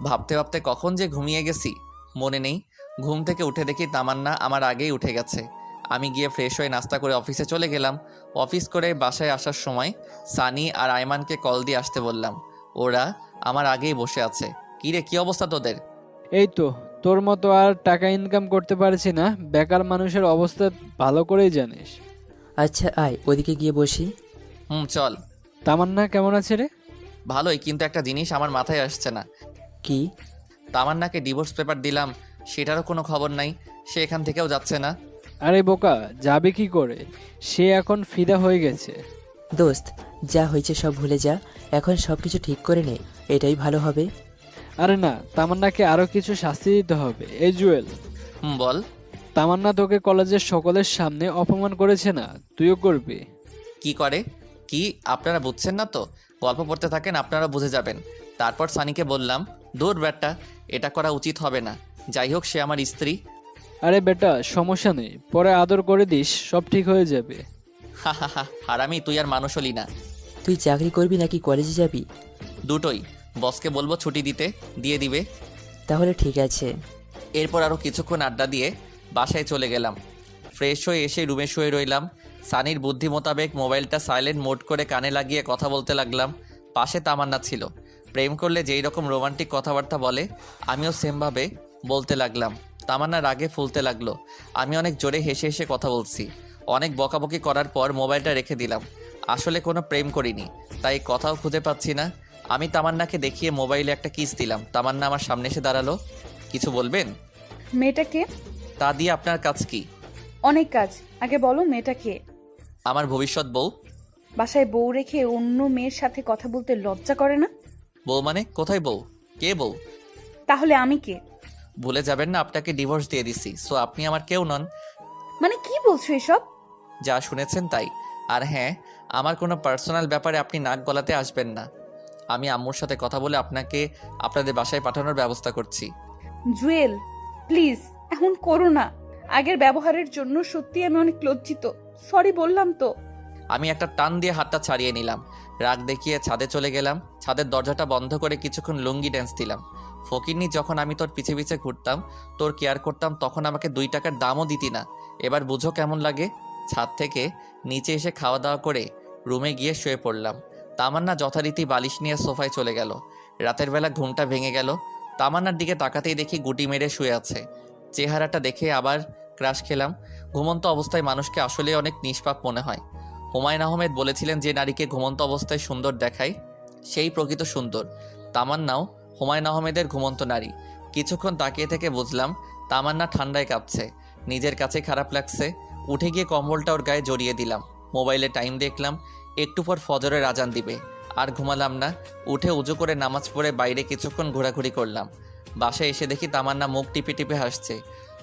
ভাবতে ভাবতে কখন যে ঘুমিয়ে গেছি মনে নেই। ঘুম থেকে উঠে দেখি তামান্না আমার আগেই উঠে গেছে। আমি গিয়ে ফ্রেশ হয়ে নাস্তা করে অফিসে চলে গেলাম। অফিস করে বাসায় আসার সময় সানি আর আয়মানকে কল দিয়ে আসতে বললাম। ওরা আমার আগেই বসে আছে। কিরে, কি অবস্থা তোদের? এই তো, তোর মতো আর টাকা ইনকাম করতে পারছি না। বেকার মানুষের অবস্থা ভালো করেই জানিস। আচ্ছা আয় ওদিকে গিয়ে বসি। চল। তামান্না কেমন আছে রে? ভালোই, কিন্তু একটা জিনিস আমার মাথায় আসছে না। কি? তামান্নাকে ডিভোর্স পেপার দিলাম, সেটারও কোনো খবর নাই। সে এখান থেকেও যাচ্ছে না। আরে বোকা, যাবে কি করে? সে এখন ফিদা হয়ে গেছে। দোস্ত, যা হয়েছে সব ভুলে যা। এখন সব কিছু ঠিক করে নে, এটাই ভালো হবে। আরে না, তামান্নাকে আরো কিছু শাস্তি দিতে হবে। এই জুয়েল, বল। তামান্না তোকে কলেজের সকলের সামনে অপমান করেছে না, তুইও করবি। কি করে? কি আপনারা বুঝছেন না তো? গল্প পড়তে থাকেন, আপনারা বুঝে যাবেন। তারপর সানিকে বললাম, দূর ব্যাটা, এটা করা উচিত হবে না। যাই হোক, সে আমার স্ত্রী। আরে বেটা, সমস্যা নেই, পরে আদর করে দিস, সব ঠিক হয়ে যাবে। হা হা হা, হারামি, তুই আর মানুষ হলি না। তুই চাকরি করবি নাকি কলেজে যাবি? দুটোই। বসকে বলবো ছুটি দিতে, দিয়ে দিবে। তাহলে ঠিক আছে। এরপর আরও কিছুক্ষণ আড্ডা দিয়ে বাসায় চলে গেলাম। ফ্রেশ হয়ে এসে রুমে শুয়ে রইলাম। সানির বুদ্ধি মোতাবেক মোবাইলটা সাইলেন্ট মোড করে কানে লাগিয়ে কথা বলতে লাগলাম। পাশে তামান্না ছিল। প্রেম করলে যেই রকম রোমান্টিক কথাবার্তা বলে আমিও সেমভাবে বলতে লাগলাম। তামান্না রাগে ফুলতে লাগলো। আমি অনেক জোরে হেসে হেসে কথা বলছি। অনেক বকাবকি করার পর মোবাইলটা রেখে দিলাম। আসলে কোনো প্রেম করিনি, তাই কথাও খুঁজে পাচ্ছি না। আমি তামান্নাকে দেখিয়ে মোবাইলে একটা কিস দিলাম। তামান্না আমার সামনে এসে দাঁড়ালো। কিছু বলবেন? মেয়েটাকে? তা দিয়ে আপনার কাজ কি? অনেক কাজ। আগে বলো মেয়েটাকে। আমার ভবিষ্যৎ বউ। বাসায় বউ রেখে অন্য মেয়ের সাথে কথা বলতে লজ্জা করে না? বউ মানে কোথায় বউ? কে বউ? তাহলে আমি কে? ভুলে যাবেন না আপনাকে ডিভোর্স দিয়ে দিছি, সো আপনি আমার কেউ নন। মানে কি বলছো এসব? যা শুনেছেন তাই। আর হ্যাঁ, আমার কোনো পার্সোনাল ব্যাপারে আপনি নাক গলাতে আসবেন না। আমি আম্মুর সাথে কথা বলে আপনাকে আপনাদের বাসায় পাঠানোর ব্যবস্থা করছি। জুয়েল, প্লিজ এখন করো না। আগের ব্যবহারের জন্য সত্যি আমি অনেক লজ্জিত। সরি বললাম তো। আমি একটা টান দিয়ে হাতটা ছাড়িয়ে নিলাম। রাগ দেখিয়ে ছাদে চলে গেলাম। ছাদের দরজাটা বন্ধ করে কিছুক্ষণ লুঙ্গি ড্যান্স দিলাম। ফকিরনি, যখন আমি তোর পিছে পিছে ঘুরতাম, তোর কেয়ার করতাম, তখন আমাকে 2 টাকার দামও দিতি না। এবার বুঝো কেমন লাগে। ছাদ থেকে নিচে এসে খাওয়া দাওয়া করে রুমে গিয়ে শুয়ে পড়লাম। তামান্না যথারীতি বালিশ নিয়ে সোফায় চলে গেল। রাতের বেলা ঘুমটা ভেঙে গেল। তামান্নার দিকে তাকাতেই দেখি গুটি মেরে শুয়ে আছে। চেহারাটা দেখে আবার ক্রাশ খেলাম। ঘুমন্ত অবস্থায় মানুষকে আসলে অনেক নিষ্পাপ মনে হয়। হুমায়ুন আহমেদ বলেছিলেন, যে নারীকে ঘুমন্ত অবস্থায় সুন্দর দেখায় সেই প্রকৃত সুন্দর। তামান্নাও হুমায়ুন আহমেদের ঘুমন্ত নারী। কিছুক্ষণ তাকিয়ে থেকে বুঝলাম তামান্না ঠান্ডায় কাঁপছে। নিজের কাছে খারাপ লাগছে। উঠে গিয়ে কম্বলটা ওর গায়ে জড়িয়ে দিলাম। মোবাইলে টাইম দেখলাম, একটু পর ফজরের আজান দিবে। আর ঘুমালাম না। উঠে উজু করে নামাজ পড়ে বাইরে কিছুক্ষণ ঘোরাঘুরি করলাম। বাসায় এসে দেখি তামান্না মুখ টিপে টিপে হাসছে।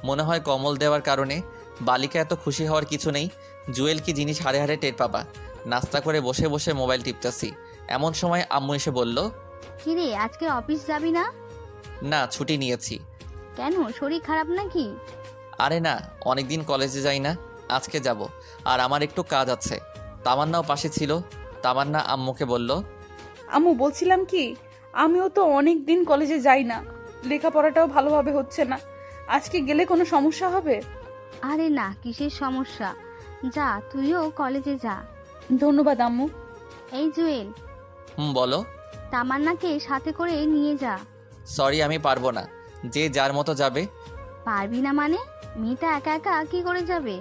মনে হয় কম্বল দেওয়ার কারণে। বালিকা এত খুশি হওয়ার কিছু নেই। জুয়েল কি জিনিস হারে হারে টের পাবা। নাস্তা করে বসে বসে মোবাইল টিপতেছি। এমন সময় আম্মু এসে বলল, কিরে আজকে অফিস যাবি না? না, ছুটি নিয়েছি। কেন, শরীর খারাপ নাকি? আরে না, অনেকদিন কলেজে যাই না, আজকে যাব। আর আমার একটু কাজ আছে। তামান্নাও পাশে ছিল। তামান্না আম্মুকে বলল, আম্মু বলছিলাম কি, আমিও তো অনেক দিন কলেজে যাই না, লেখাপড়াটাও ভালোভাবে হচ্ছে না। আজকে গেলে কোনো সমস্যা হবে? আরে না, কিসের সমস্যা, যা তুইও কলেজে যা। ধন্যবাদ আম্মু। এই জুয়েল, বলো। তামান্নাকে সাথে করে নিয়ে যা। সরি, আমি পারবো না। যে যার মতো যাবে। পারবি না মানে? মেয়েটা একা একা কি করে যাবে?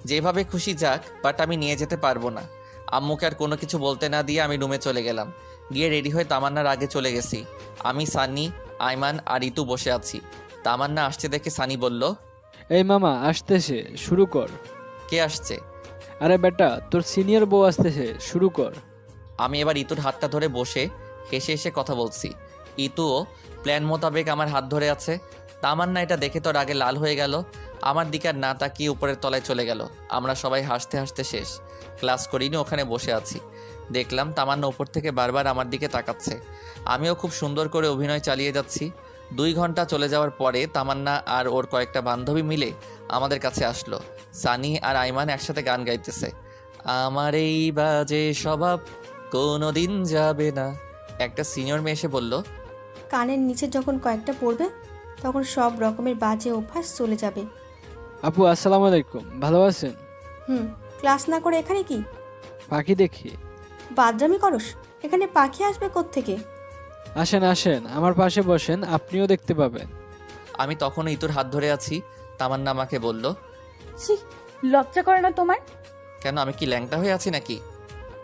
যেভাবে খুশি যাক, বাট আমি নিয়ে যেতে পারবো না। আম্মুকে আর কোনো কিছু বলতে না দিয়ে আমি রুমে চলে গেলাম। গিয়ে রেডি হয়ে তামান্নার আগে চলে গেছি। আমি, সানি, আইমান আর ঋতু বসে আছি। তামান্না আসছে দেখে সানি বলল, এই মামা আসতেছে, শুরু কর। কে আসছে? আরে বেটা, তোর সিনিয়র বউ আসতেছে, শুরু কর। আমি এবার ইতুর হাতটা ধরে বসে হেসে হেসে কথা বলছি। ইতুও প্ল্যান মোতাবেক আমার হাত ধরে আছে। তামান্না এটা দেখে তোর আগে লাল হয়ে গেল। আমার দিকে আর না তাকিয়ে উপরের তলায় চলে গেল। আমরা সবাই হাসতে হাসতে শেষ। ক্লাস করিনি, ওখানে বসে আছি। দেখলাম তামান্না উপর থেকে বারবার আমার দিকে তাকাচ্ছে। আমিও খুব সুন্দর করে অভিনয় চালিয়ে যাচ্ছি। 2 ঘন্টা চলে যাওয়ার পরে তামান্না আর ওর কয়েকটা বান্ধবী মিলে আমাদের কাছে আসলো। সানি আর আইমান একসাথে গান গাইতেছে। আমার এই বাজে স্বভাব কোনোদিন যাবে না। একটা সিনিয়র মেয়ে এসে বলল, কানের নিচে যখন কয়েকটা পড়বে তখন সব রকমের বাজে অভ্যাস চলে যাবে। আপু আসসালামু আলাইকুম, ভালো আছেন? ক্লাস না করে এখানে কি পাখি দেখি। বাদরামি করস? এখানে পাখি আসবে কোত্থেকে? আসেন আসেন, আমার পাশে বসেন, আপনিও দেখতে পাবেন। আমি তখনও ইতুর হাত ধরে আছি। তামান্না আমাকে বলল, ছি, লজ্জা করে না তোমার? কেন, আমি কি ল্যাংটা হয়ে আছি নাকি?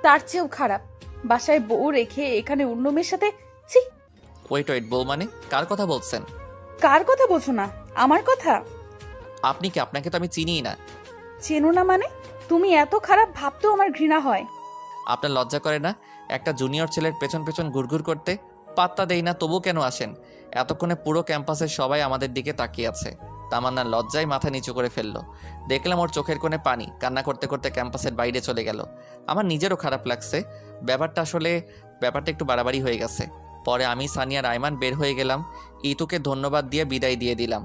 তার চেয়েও খারাপ, বাসায় বউ রেখে এখানে অন্য মেয়ের সাথে। ছি। ওয়েট, বউ মানে কার কথা বলছেন? কার কথা বলছো না? আমার কথা। আপনি কি? আপনাকে তো আমি চিনিই না। চেনো না মানে? তুমি এত খারাপ ভাবতেও আমার ঘৃণা হয়। আপনার লজ্জা করে না একটা জুনিয়র ছেলের পেছন পেছন ঘুরঘুর করতে? পাত্তা দেই না, তবু কেন আসেন? এতক্ষণে পুরো ক্যাম্পাসের সবাই আমাদের দিকে তাকিয়ে আছে। তামান্নার লজ্জায় মাথা নিচু করে ফেললো। দেখলাম ওর চোখের কোণে পানি। কান্না করতে করতে ক্যাম্পাসের বাইরে চলে গেল। আমার নিজেরও খারাপ লাগছে। ব্যাপারটা একটু বাড়াবাড়ি হয়ে গেছে। পরে আমি, সানি আর আইমান বের হয়ে গেলাম। ইতুকে ধন্যবাদ দিয়ে বিদায় দিয়ে দিলাম।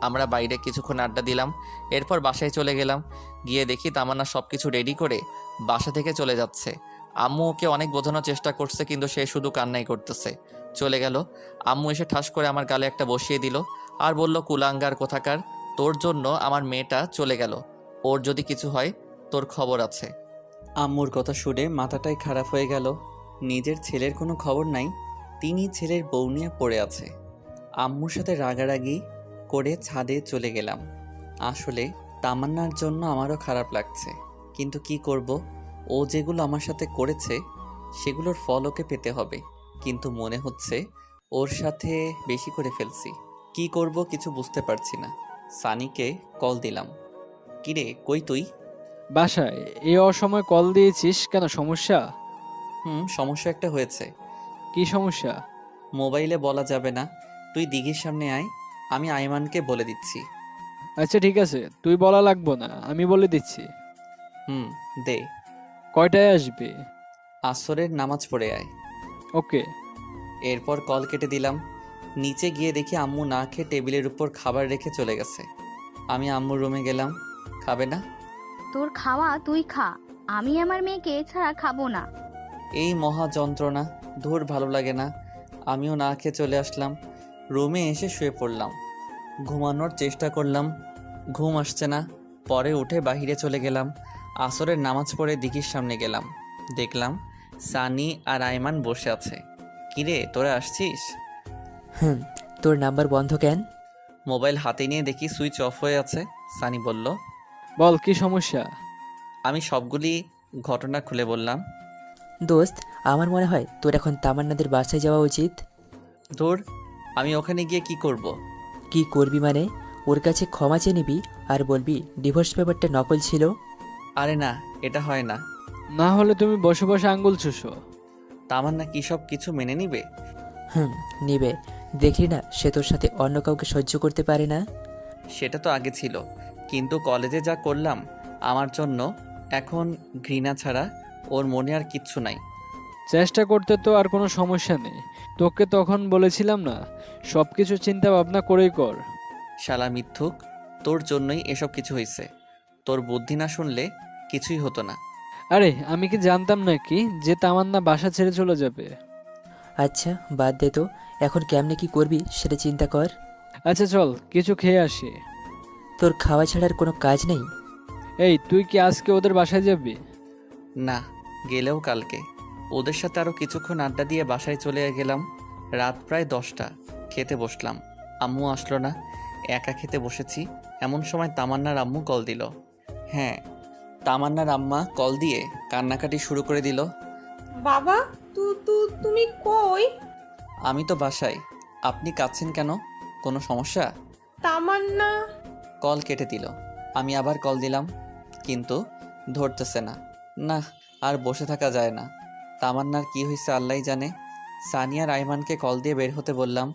আমরা বাইরে কিছুক্ষণ আড্ডা দিলাম। এরপর বাসায় চলে গেলাম। গিয়ে দেখি তামান্না সব কিছু রেডি করে বাসা থেকে চলে যাচ্ছে। আম্মু ওকে অনেক বোঝানোর চেষ্টা করছে, কিন্তু সে শুধু কান্নাই করতেছে। চলে গেল। আম্মু এসে ঠাস করে আমার গালে একটা বসিয়ে দিল আর বলল, কুলাঙ্গার কোথাকার, তোর জন্য আমার মেয়েটা চলে গেল। ওর যদি কিছু হয় তোর খবর আছে। আম্মুর কথা শুনে মাথাটাই খারাপ হয়ে গেল। নিজের ছেলের কোনো খবর নাই, তিনি ছেলের বউ নিয়ে পড়ে আছে। আম্মুর সাথে রাগারাগি করে ছাদে চলে গেলাম। আসলে তামান্নার জন্য আমারও খারাপ লাগছে, কিন্তু কি করব, ও যেগুলো আমার সাথে করেছে সেগুলোর ফল ওকে পেতে হবে। কিন্তু মনে হচ্ছে ওর সাথে বেশি করে ফেলছি। কি করব কিছু বুঝতে পারছি না। সানিকে কল দিলাম। কিরে, কই তুই? বাসায়। এই অসময় কল দিয়েছিস কেন, সমস্যা? সমস্যা একটা হয়েছে। কি সমস্যা? মোবাইলে বলা যাবে না, তুই দিঘির সামনে আয়, আমি আইমানকে বলে দিচ্ছি। আচ্ছা ঠিক আছে, তুই বলা লাগবো না, আমি বলে দিচ্ছি। দে। কয়টায় আসবে? আসরের নামাজ পড়ে আয়। ওকে। এরপর কল কেটে দিলাম। নিচে গিয়ে দেখি আম্মু না খেয়ে টেবিলের উপর খাবার রেখে চলে গেছে। আমি আম্মুর রুমে গেলাম। খাবে না? তোর খাওয়া তুই খা, আমি আমার মেয়েকে ছাড়া খাবো না। এই মহা যন্ত্রণা, ধুর ভালো লাগে না। আমিও না খেয়ে চলে আসলাম। রুমে এসে শুয়ে পড়লাম। ঘুমানোর চেষ্টা করলাম, ঘুম আসছে না। পরে উঠে বাহিরে চলে গেলাম। আসরের নামাজ পড়ে দিঘির সামনে গেলাম। দেখলাম সানি আর আইমান বসে আছে। কিরে, তোরা আসছিস? তোর নাম্বার বন্ধ কেন? মোবাইল হাতে নিয়ে দেখি সুইচ অফ হয়ে আছে। সানি বলল, বল কি সমস্যা? আমি সবগুলি ঘটনা খুলে বললাম। দোস্ত, আমার মনে হয় তোর এখন তামান্নাদের বাসায় যাওয়া উচিত। ধুর, আমি ওখানে গিয়ে কি করব? কি করবি মানে? ওর কাছে ক্ষমা চেয়ে নিবি আর বলবি ডিভোর্স পেপারটা নকল ছিল। আরে না, এটা হয় না। না হলে তুমি বসে বসে আঙ্গুল চুষো। তামান্না কি সব কিছু মেনে নিবে? নিবে। দেখলি না, সে তোর সাথে অন্য কাউকে সহ্য করতে পারে না। সেটা তো আগে ছিল, কিন্তু কলেজে যা করলাম আমার জন্য এখন ঘৃণা ছাড়া ওর মনে আর কিচ্ছু নাই। চেষ্টা করতে তো আর কোনো সমস্যা নেই। তোকে তখন বলেছিলাম না, সব কিছু চিন্তা ভাবনা করেই কর। শালা মিথ্যুক, তোর জন্যই এসব কিছু হয়েছে। তোর বুদ্ধি না শুনলে কিছুই হতো না। আরে আমি কি জানতাম নাকি যে তামান্না বাসা ছেড়ে চলে যাবে? আচ্ছা বাদ দে তো, এখন কেমনে কি করবি সেটা চিন্তা কর। আচ্ছা চল কিছু খেয়ে আসি। তোর খাওয়া ছাড়ার কোনো কাজ নেই? এই তুই কি আজকে ওদের বাসায় যাবি? না, গেলেও কালকে। ওদের সাথে আরও কিছুক্ষণ আড্ডা দিয়ে বাসায় চলে গেলাম। রাত প্রায় 10টা। খেতে বসলাম, আম্মু আসলো না। একা খেতে বসেছি, এমন সময় তামান্নার আম্মু কল দিল। হ্যাঁ, তামান্নার আম্মা কল দিয়ে কান্নাকাটি শুরু করে দিল। বাবা, তুমি কই? আমি তো বাসায়। আপনি কাঁদছেন কেন? কোনো সমস্যা? তামান্না। কল কেটে দিল। আমি আবার কল দিলাম, কিন্তু ধরতেছে না। না, আর বসে থাকা যায় না। তামান্নার কি হয়েছে আল্লাহই জানে। সানিয়ার আইমানকে কল দিয়ে বের হতে বললাম।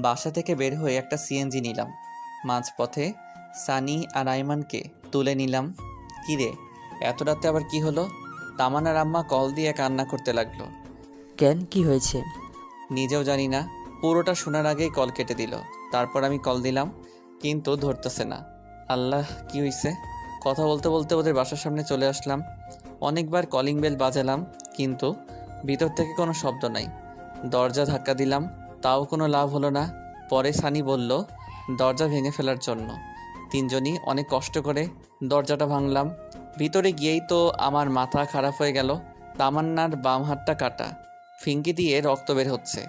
বাসা থেকে বের হয়ে একটা সিএনজি নিলাম। মাঝপথে সানি আর আইমানকে তুলে নিলাম। কিরে, এত রাতে আবার কি হলো? তামান্নার আম্মা কল দিয়ে কান্না করতে লাগলো। কেন, কি হয়েছে? নিজেও জানি না। পুরোটা শোনার আগেই কল কেটে দিল। তারপর আমি কল দিলাম, কিন্তু ধরতেছে না। আল্লাহ, কি হয়েছে? কথা বলতে বলতে ওদের বাসার সামনে চলে আসলাম। অনেকবার কলিং বেল বাজালাম, কিন্তু ভিতর থেকে কোনো শব্দ নাই। দরজা ধাক্কা দিলাম, তাও কোনো লাভ হলো না। পরে সানি বলল দরজা ভেঙে ফেলার জন্য। তিনজনই অনেক কষ্ট করে দরজাটা ভাঙলাম। ভিতরে গিয়েই তো আমার মাথা খারাপ হয়ে গেল। তামান্নার বাম হাতটা কাটা, ফিঙ্কি দিয়ে রক্ত বের হচ্ছে।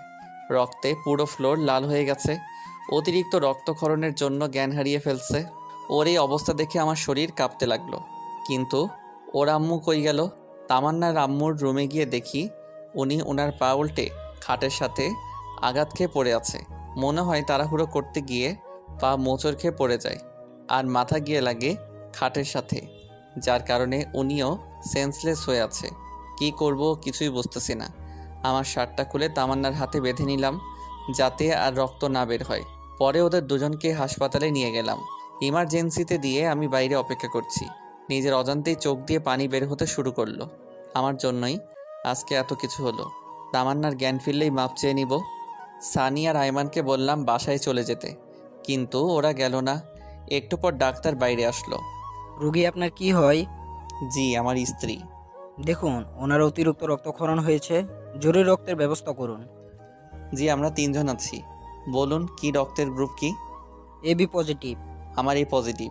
রক্তে পুরো ফ্লোর লাল হয়ে গেছে। অতিরিক্ত রক্তক্ষরণের জন্য জ্ঞান হারিয়ে ফেলছে। ওর এই অবস্থা দেখে আমার শরীর কাঁপতে লাগলো। কিন্তু ওর আম্মু কই গেল? তামান্নার আম্মুর রুমে গিয়ে দেখি উনি ওনার পা উল্টে খাটের সাথে আঘাত খেয়ে পড়ে আছে। মনে হয় তাড়াহুড়ো করতে গিয়ে পা মোচড় খেয়ে পড়ে যায়, আর মাথা গিয়ে লাগে খাটের সাথে, যার কারণে উনিও সেন্সলেস হয়ে আছে। কি করব কিছুই বুঝতেছি না। আমার শার্টটা খুলে তামান্নার হাতে বেঁধে নিলাম, যাতে আর রক্ত না বের হয়। পরে ওদের দুজনকে হাসপাতালে নিয়ে গেলাম। ইমার্জেন্সিতে দিয়ে আমি বাইরে অপেক্ষা করছি। নিজের অজান্তেই চোখ দিয়ে পানি বের হতে শুরু করলো। আমার জন্যই আজকে এত কিছু হলো। তামান্নার জ্ঞান ফিরলেই মাপ চেয়ে নিব। সানি আর আইমানকে বললাম বাসায় চলে যেতে, কিন্তু ওরা গেল না। একটু পর ডাক্তার বাইরে আসলো। রোগী আপনার কি হয়? জি, আমার স্ত্রী। দেখুন, ওনার অতিরিক্ত রক্তক্ষরণ হয়েছে, জরুরি রক্তের ব্যবস্থা করুন। জি, আমরা 3 জন আছি। বলুন কি রক্তের গ্রুপ কি? AB positive. আমার এ পজিটিভ।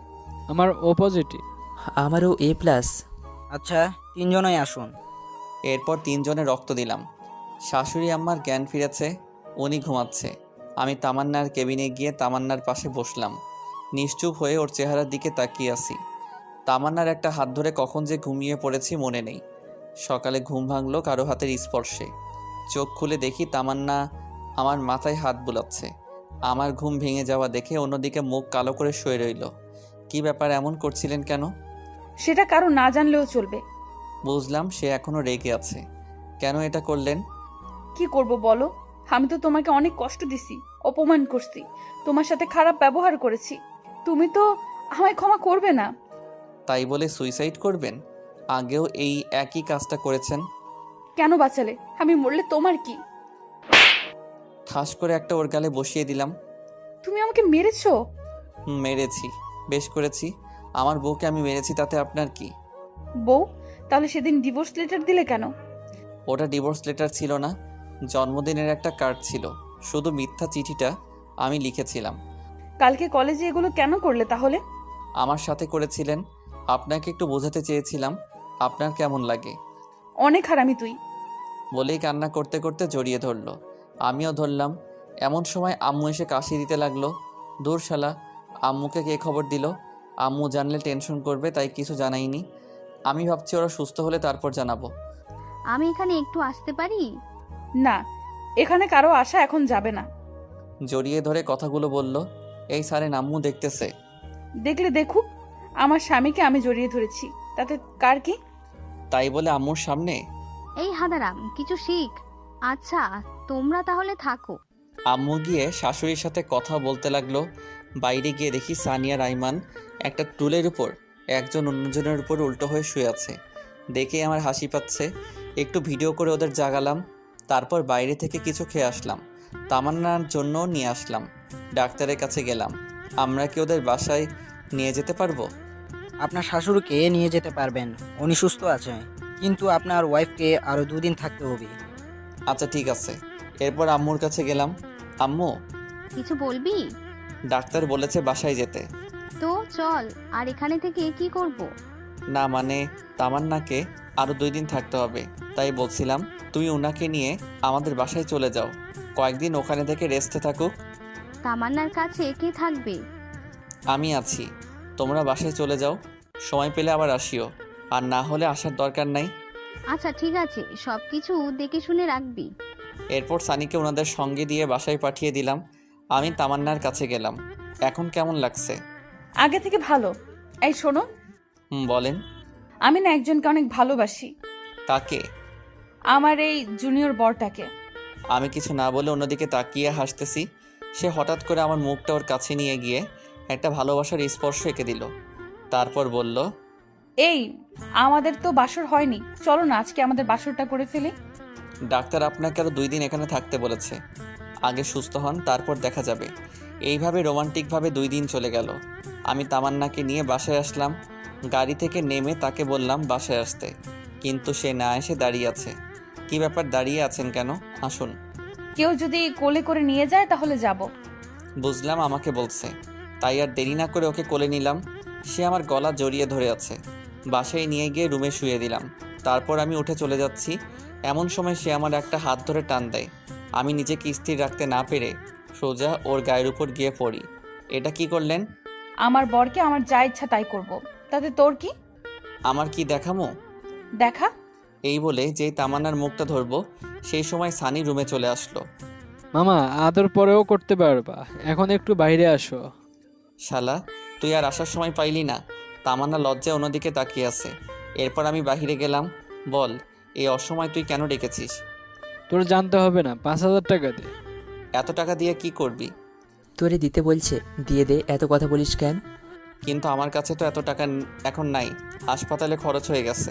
আমার ও পজিটিভ। আমারও A+। আচ্ছা, তিনজনই আসুন। এরপর তিনজনে রক্ত দিলাম। শাশুড়ি আম্মার জ্ঞান ফিরেছে, উনি ঘুমাচ্ছে। আমি তামান্নার কেবিনে গিয়ে তামান্নার পাশে বসলাম। নিশ্চুপ হয়ে ওর চেহারার দিকে তাকিয়ে আছি। তামান্নার একটা হাত ধরে কখন যে ঘুমিয়ে পড়েছি মনে নেই। সকালে ঘুম ভাঙলো কারো হাতের স্পর্শে। চোখ খুলে দেখি তামান্না আমার মাথায় হাত বুলাচ্ছে। আমার ঘুম ভেঙে যাওয়া দেখে অন্যদিকে মুখ কালো করে শুয়ে রইল। কি ব্যাপার, এমন করছিলেন কেন? সেটা কারো না জানলেও চলবে। বুঝলাম সে এখনো রেগে আছে। কেন এটা করলেন? কি করব বলো? আমি তো তোমাকে অনেক কষ্ট দিছি, অপমান করছি, তোমার সাথে খারাপ ব্যবহার করেছি। তুমি তো আমায় ক্ষমা করবে না। তাই বলে সুইসাইড করবেন? আগেও এই একই কাজটা করেছেন। কেন বাঁচালে? আমি মরলে তোমার কি? ঠাস করে একটা ওর গালে বসিয়ে দিলাম। তুমি আমাকে মেরেছো? মেরেছি, বেশ করেছি। আমার বউকে আমি মেরেছি, তাতে আপনার কি? বউ? তাহলে সেদিন ডিভোর্স লেটার দিলে কেন? ওটা ডিভোর্স লেটার ছিল না, জন্মদিনের একটা কার্ড ছিল। শুধু মিথ্যা চিঠিটা আমি লিখেছিলাম। কালকে কলেজে এগুলো কেন করলে তাহলে? আমার সাথে করেছিলেন, আপনাকে একটু বোঝাতে চেয়েছিলাম আপনার কেমন লাগে। অনেক হারামি তুই। বলেই কান্না করতে করতে জড়িয়ে ধরলো। আমিও ধরলাম। এমন সময় আম্মু এসে কাশি দিতে লাগলো। দূর শালা, আম্মুকে কে খবর দিল? আম্মু জানলে টেনশন করবে, তাই কিছু জানাইনি। আমি ভাবছি ওরা সুস্থ হলে তারপর জানাবো। আমি এখানে একটু আসতে পারি? না, এখানে কারো আশা এখন যাবে না। জড়িয়ে ধরে কথাগুলো বলল। এই সারে আম্মু দেখতেছে। দেখলে দেখুক, আমার স্বামীকে আমি জড়িয়ে ধরেছি, তাতে কার কি? তাই বলে আম্মুর সামনে? এই হাদারাম, কিছু শিখ। আচ্ছা, তোমরা তাহলে থাকো। আম্মু গিয়ে শাশুড়ির সাথে কথা বলতে লাগলো। বাইরে গিয়ে দেখি সানিয়া রাইমান একটা টুলের উপর একজন অন্যজনের উপর উল্টো হয়ে শুয়ে আছে। দেখে আমার হাসি পাচ্ছে। একটু ভিডিও করে ওদের জাগালাম। তারপর বাইরে থেকে কিছু খেয়ে আসলাম। তামান্নার জন্য নিয়ে আসলাম। ডাক্তারের কাছে গেলাম। আমরা কি ওদের বাসায় নিয়ে যেতে পারবো? আপনার শাশুড়িকে নিয়ে যেতে পারবেন, উনি সুস্থ আছে, কিন্তু আপনার ওয়াইফকে আরও 2 দিন থাকতে হবে। আচ্ছা ঠিক আছে। এরপর আম্মুর কাছে গেলাম। আম্মু, কিছু বলবি? ডাক্তার বলেছে বাসায় যেতে। তো চল। আর এখানে থেকে কি করব? না মানে তামান্নাকে আরও 2 দিন থাকতে হবে, তাই বলছিলাম তুমি ওনাকে নিয়ে আমাদের বাসায় চলে যাও। কয়েকদিন ওখানে থেকে রেস্টে থাকুক। তামান্নার কাছে কে থাকবে? আমি আছি। তোমরা বাসায় চলে যাও, সময় পেলে আবার আসিও, আর না হলে আসার দরকার নাই। আচ্ছা ঠিক আছে, সব কিছু দেখে শুনে রাখবি। এরপর সানিকে ওনাদের সঙ্গে দিয়ে বাসায় পাঠিয়ে দিলাম। আমি তামান্নার কাছে গেলাম। এখন কেমন লাগছে? আগে থেকে ভালো। এই শোনো, বলেন। আমি না একজনকে অনেক ভালোবাসি। তাকে? আমার এই জুনিয়র বরটাকে। আমি কিছু না বলে অন্যদিকে তাকিয়ে হাসতেছি। সে হঠাৎ করে আমার মুখটা ওর কাছে নিয়ে গিয়ে একটা ভালোবাসার স্পর্শ এঁকে দিল। তারপর বলল, এই, আমাদের তো বাসর হয়নি, চলো না আজকে আমাদের বাসরটা করে ফেলি। ডাক্তার আপনাকে আরও 2 দিন এখানে থাকতে বলেছে। আগে সুস্থ হন, তারপর দেখা যাবে। এইভাবে রোমান্টিকভাবে 2 দিন চলে গেল। আমি তামান্নাকে নিয়ে বাসায় আসলাম। গাড়ি থেকে নেমে তাকে বললাম বাসায় আসতে, কিন্তু সে না এসে দাঁড়িয়ে আছে। কি ব্যাপার, দাঁড়িয়ে আছেন কেন? আসুন। কেউ যদি কোলে করে নিয়ে যায় তাহলে যাব। বুঝলাম আমাকে বলছে, তাই আর দেরি না করে ওকে কোলে নিলাম। সে আমার গলা জড়িয়ে ধরে আছে। বাসায় নিয়ে গিয়ে রুমে শুয়ে দিলাম। তারপর আমি উঠে চলে যাচ্ছি। এমন সময় সে আমার একটা হাত ধরে টান দেয়। আমি নিজেকে স্থির রাখতে না পেরে সোজা ওর গায়ের উপর গিয়ে পড়ি। এটা কি করলেন? আমার বরকে আমার যা ইচ্ছা তাই করব, তাতে তোর কি? আমার কি দেখামো? দেখা। এই বলে যেই তামান্নার মুখটা ধরবো, সেই সময় সানি রুমে চলে আসলো। মামা, আদর পরেও করতে পারবা, এখন একটু বাইরে আসো। শালা, তুই আর আসার সময় পাইলি না? তামান্না লজ্জায় অন্যদিকে তাকিয়ে আছে। এরপর আমি বাহিরে গেলাম। বল, এই অসময় তুই কেন ডেকেছিস? তোর জানতে হবে না, 5,000 টাকা দে। এত টাকা দিয়ে কি করবি? তোরে দিতে বলছে, দিয়ে দে, এত কথা বলিস কেন? কিন্তু আমার কাছে তো এত টাকা এখন নাই, হাসপাতালে খরচ হয়ে গেছে।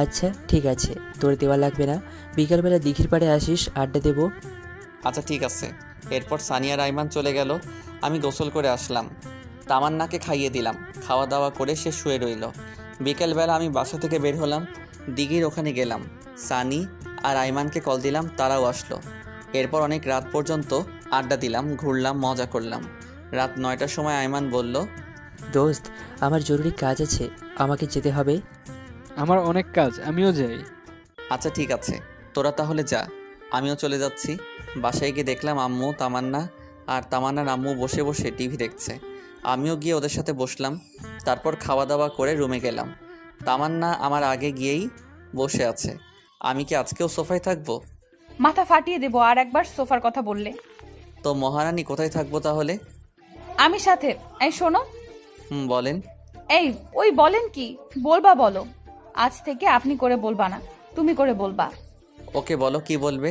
আচ্ছা ঠিক আছে, তোর দেওয়া লাগবে না, বিকালবেলা দিঘির পাড়ে আসিস, আড্ডা দেবো। আচ্ছা ঠিক আছে। এরপর সানিয়া রাইমান চলে গেল। আমি গোসল করে আসলাম। তামান্নাকে খাইয়ে দিলাম। খাওয়া দাওয়া করে সে শুয়ে রইল। বিকেলবেলা আমি বাসা থেকে বের হলাম। দিঘির ওখানে গেলাম। সানি আর আইমানকে কল দিলাম, তারাও আসলো। এরপর অনেক রাত পর্যন্ত আড্ডা দিলাম, ঘুরলাম, মজা করলাম। রাত 9টার সময় আইমান বলল, দোস্ত, আমার জরুরি কাজ আছে, আমাকে যেতে হবে। আমার অনেক কাজ, আমিও যাই। আচ্ছা ঠিক আছে, তোরা তাহলে যা, আমিও চলে যাচ্ছি। বাসায় গিয়ে দেখলাম আম্মু, তামান্না আর তামান্নার আম্মু বসে বসে টিভি দেখছে। আমিও গিয়ে ওদের সাথে বসলাম। তারপর খাওয়া দাওয়া করে রুমে গেলাম। তামান্না আমার আগে গিয়েই বসে আছে। আমি কি আজকেও সোফায় থাকবো? মাথা ফাটিয়ে দেবো আর একবার সোফার কথা বললে। তো মহারানী কোথায় থাকবো তাহলে? আমি সাথে। এই শোনো। বলেন। এই ওই বলেন কি বলবা বলো। আজ থেকে আপনি করে বলবা না, তুমি করে বলবা। ওকে বলো, কি বলবে?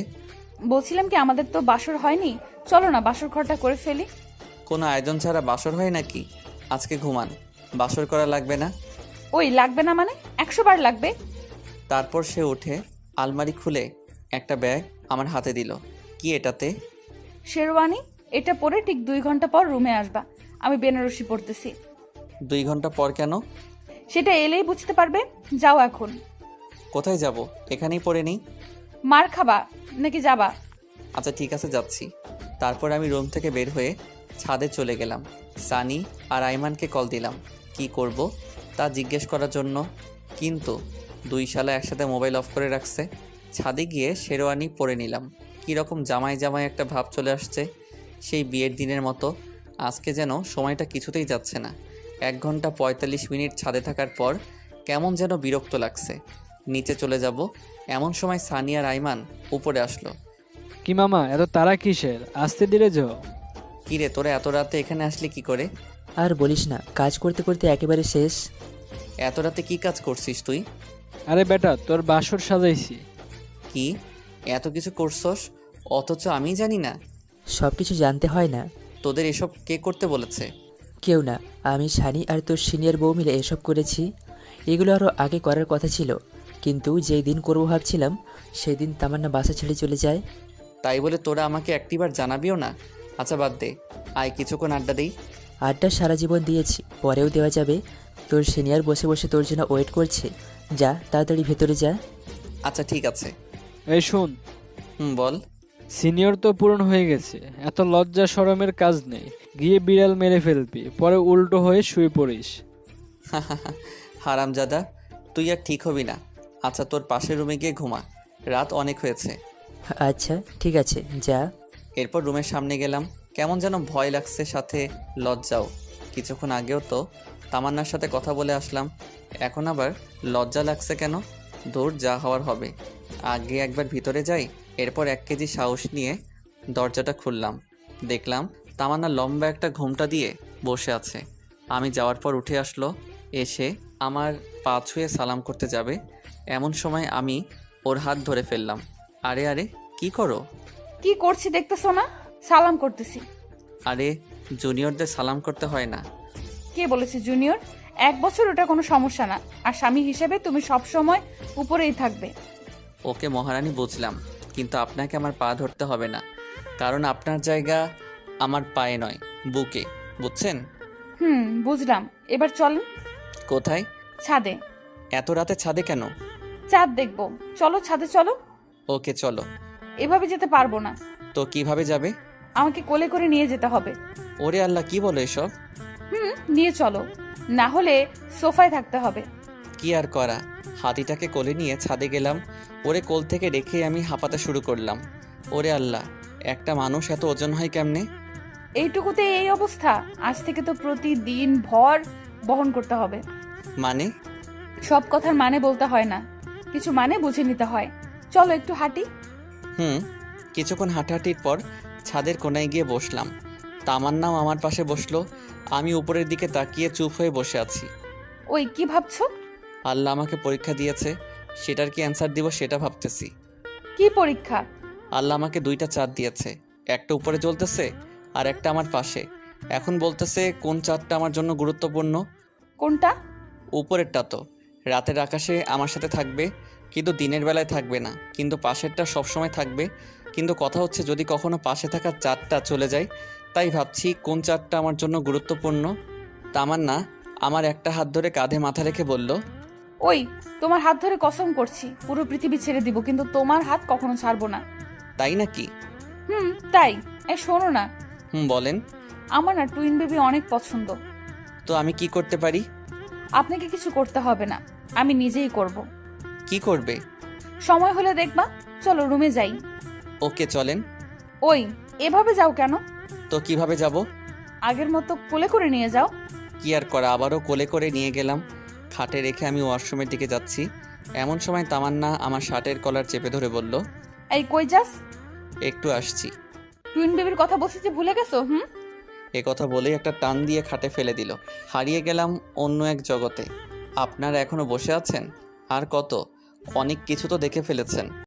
বলছিলাম কি আমাদের তো বাসর হয়নি, চলো না বাসর ঘরটা করে ফেলি। কোনো আয়োজন ছাড়া বাসর হয় নাকি? আজকে ঘুমান, বাসর করা লাগবে না। ওই লাগবে না মানে 100 বার লাগবে। তারপর সে উঠে আলমারি খুলে একটা ব্যাগ আমার হাতে দিল। কি এটাতে? শেরওয়ানি। এটা পরে ঠিক 2 ঘন্টা পর রুমে আসবা, আমি বেনারসি পড়তেছি। 2 ঘন্টা পর কেন? সেটা এলেই বুঝতে পারবে। যাও এখন। কোথায় যাব? এখানেই পরে নেই। মার খাবা নাকি যাবা? আচ্ছা ঠিক আছে, যাচ্ছি। তারপর আমি রুম থেকে বের হয়ে ছাদে চলে গেলাম। সানি আর আইমানকে কল দিলাম কি করব তা জিজ্ঞেস করার জন্য, কিন্তু 2 শালা একসাথে মোবাইল অফ করে রাখছে। ছাদে গিয়ে শেরওয়ানি পরে নিলাম। কীরকম জামাই জামাই একটা ভাব চলে আসছে, সেই বিয়ের দিনের মতো। আজকে যেন সময়টা কিছুতেই যাচ্ছে না। 1 ঘন্টা 45 মিনিট ছাদে থাকার পর কেমন যেন বিরক্ত লাগছে। নিচে চলে যাব এমন সময় সানি আর আইমান উপরে আসলো। কি মামা, এত তারা কিসের? আস্তে ধীরে যাও। কিরে তোরা এত রাতে এখানে আসলি কি করে? আর বলিস না, কাজ করতে করতে একেবারে শেষ। এত রাতে কি কাজ করছিস তুই? আরে বেটা, তোর বাসর সাজাইছি। কি এত কিছু করছস অথচ আমি জানি না? সব কিছু জানতে হয় না। তোদের এসব কে করতে বলেছে? কেউ না, আমি সানি আর তোর সিনিয়র বউ মিলে এসব করেছি। এগুলো আরও আগে করার কথা ছিল, কিন্তু যেই দিন করবো ভাবছিলাম সেই দিন তামান্না বাসা ছেড়ে চলে যায়। তাই বলে তোরা আমাকে একটিবার জানাবিও না? আচ্ছা বাদ দে, আয় কিছুক্ষণ আড্ডা দিই। আড্ডা সারা জীবন দিয়েছি, পরেও দেওয়া যাবে। তোর সিনিয়র বসে বসে তোর জন্য ওয়েট করছে, যা তাড়াতাড়ি ভেতরে যা। আচ্ছা ঠিক আছে। এই শোন। বল। সিনিয়র তো পূরণ হয়ে গেছে, এত লজ্জা শরমের কাজ নেই। গিয়ে বিড়াল মেরে ফেলবি, পরে উল্টো হয়ে শুয়ে পড়িস। হারামজাদা, তুই আর ঠিক হবি না। আচ্ছা তোর পাশের রুমে গিয়ে ঘুমা, রাত অনেক হয়েছে। আচ্ছা ঠিক আছে, যা। এরপর রুমের সামনে গেলাম। কেমন যেন ভয় লাগছে, সাথে লজ্জাও। কিছুক্ষণ আগেও তো তামান্নার সাথে কথা বলে আসলাম, এখন আবার লজ্জা লাগছে কেন? দূর, যা হওয়ার হবে। আগে একবার ভিতরে যাই। এরপর 1 কেজি সাহস নিয়ে দরজাটা খুললাম। দেখলাম তামান্না লম্বা একটা ঘোমটা দিয়ে বসে আছে। আমি যাওয়ার পর উঠে আসলো, এসে আমার পা ছুঁয়ে সালাম করতে যাবে, এমন সময় আমি ওর হাত ধরে ফেললাম। আরে আরে কি করো? কি করছি দেখতেছো না? সালাম করতেছি। আরে জুনিয়রদের সালাম করতে হয় না। কে বলেছে জুনিয়র? 1 বছর ওটা কোনো সমস্যা না, আর স্বামী হিসেবে তুমি সব সময় উপরেই থাকবে। ওকে মহারানী, বুঝলাম, কিন্তু আপনাকে আমার পা ধরতে হবে না, কারণ আপনার জায়গা আমার পায়ে নয়, বুকে, বুঝছেন? বুঝলাম। এবার চলেন। কোথায়? ছাদে। এত রাতে ছাদে কেন? চাঁদ দেখবো। চলো ছাদে চলো। ওকে চলো। এভাবে যেতে পারবো না। তো কিভাবে যাবে? আমাকে কোলে করে নিয়ে যেতে হবে। ওরে আল্লাহ, কি বলো এসব? নিয়ে চলো, না হলে সোফায় থাকতে হবে। কি আর করা, হাতিটাকে কোলে নিয়ে ছাদে গেলাম। ওরে কোল থেকে রেখে আমি হাঁপাতে শুরু করলাম। ওরে আল্লাহ, একটা মানুষ এত ওজন হয় কেমনে? এইটুকুতে এই অবস্থা? আজ থেকে তো প্রতিদিন ভর বহন করতে হবে। মানে? সব কথার মানে বলতে হয় না, কিছু মানে বুঝে নিতে হয়। চলো একটু হাঁটি। কিছুক্ষণ হাঁটাহাঁটির পর ছাদের কোনায় গিয়ে বসলাম। তামান্নাও আমার পাশে বসলো। আমি উপরের দিকে তাকিয়ে চুপ হয়ে বসে আছি। ওই কি ভাবছো? আল্লাহ আমাকে পরীক্ষা দিয়েছে, সেটার কি অ্যান্সার দিব সেটা ভাবতেছি। কি পরীক্ষা? আল্লাহ আমাকে 2টা চাঁদ দিয়েছে, একটা উপরে জ্বলতেছে আর একটা আমার পাশে। এখন বলতেছে কোন চাঁদটা আমার জন্য গুরুত্বপূর্ণ। কোনটা? উপরেরটা তো রাতের আকাশে আমার সাথে থাকবে, কিন্তু দিনের বেলায় থাকবে না, কিন্তু পাশেরটা সবসময় থাকবে। কিন্তু কথা হচ্ছে যদি কখনো পাশে থাকা চাঁদটা চলে যায়, তাই ভাবছি কোন চাঁদটা আমার জন্য গুরুত্বপূর্ণ। তামান্না আমার একটা হাত ধরে কাঁধে মাথা রেখে বলল, ওই তোমার হাত ধরে কসম করছি পুরো পৃথিবী ছেড়ে দিব, কিন্তু তোমার হাত কখনো ছাড়বো না। তাই নাকি? তাই। শোনো না। বলেন। আমার না টুইন বেবি অনেক পছন্দ। তো আমি কি করতে পারি? আপনাকে কিছু করতে হবে না, আমি নিজেই করব। কি করবে? সময় হলে দেখবা। চলো রুমে যাই। ওকে চলেন। ওই, এভাবে যাও কেন? তো কিভাবে যাব? আগের মতো কোলে করে নিয়ে যাও। কি আর করা, আবারও কোলে করে নিয়ে গেলাম। খাটে রেখে আমি ওয়াশরুমের দিকে যাচ্ছি। এমন সময় তামান্না আমার শার্টের কলার চেপে ধরে বলল, এই কই যাস? একটু আসছি। টুইন বেবির কথা বলছি যে ভুলে গেছো? এ কথা বলেই একটা টান দিয়ে খাটে ফেলে দিল। হারিয়ে গেলাম অন্য এক জগতে। আপনারা এখনো বসে আছেন? আর কত? অনেক কিছু তো দেখে ফেলেছেন।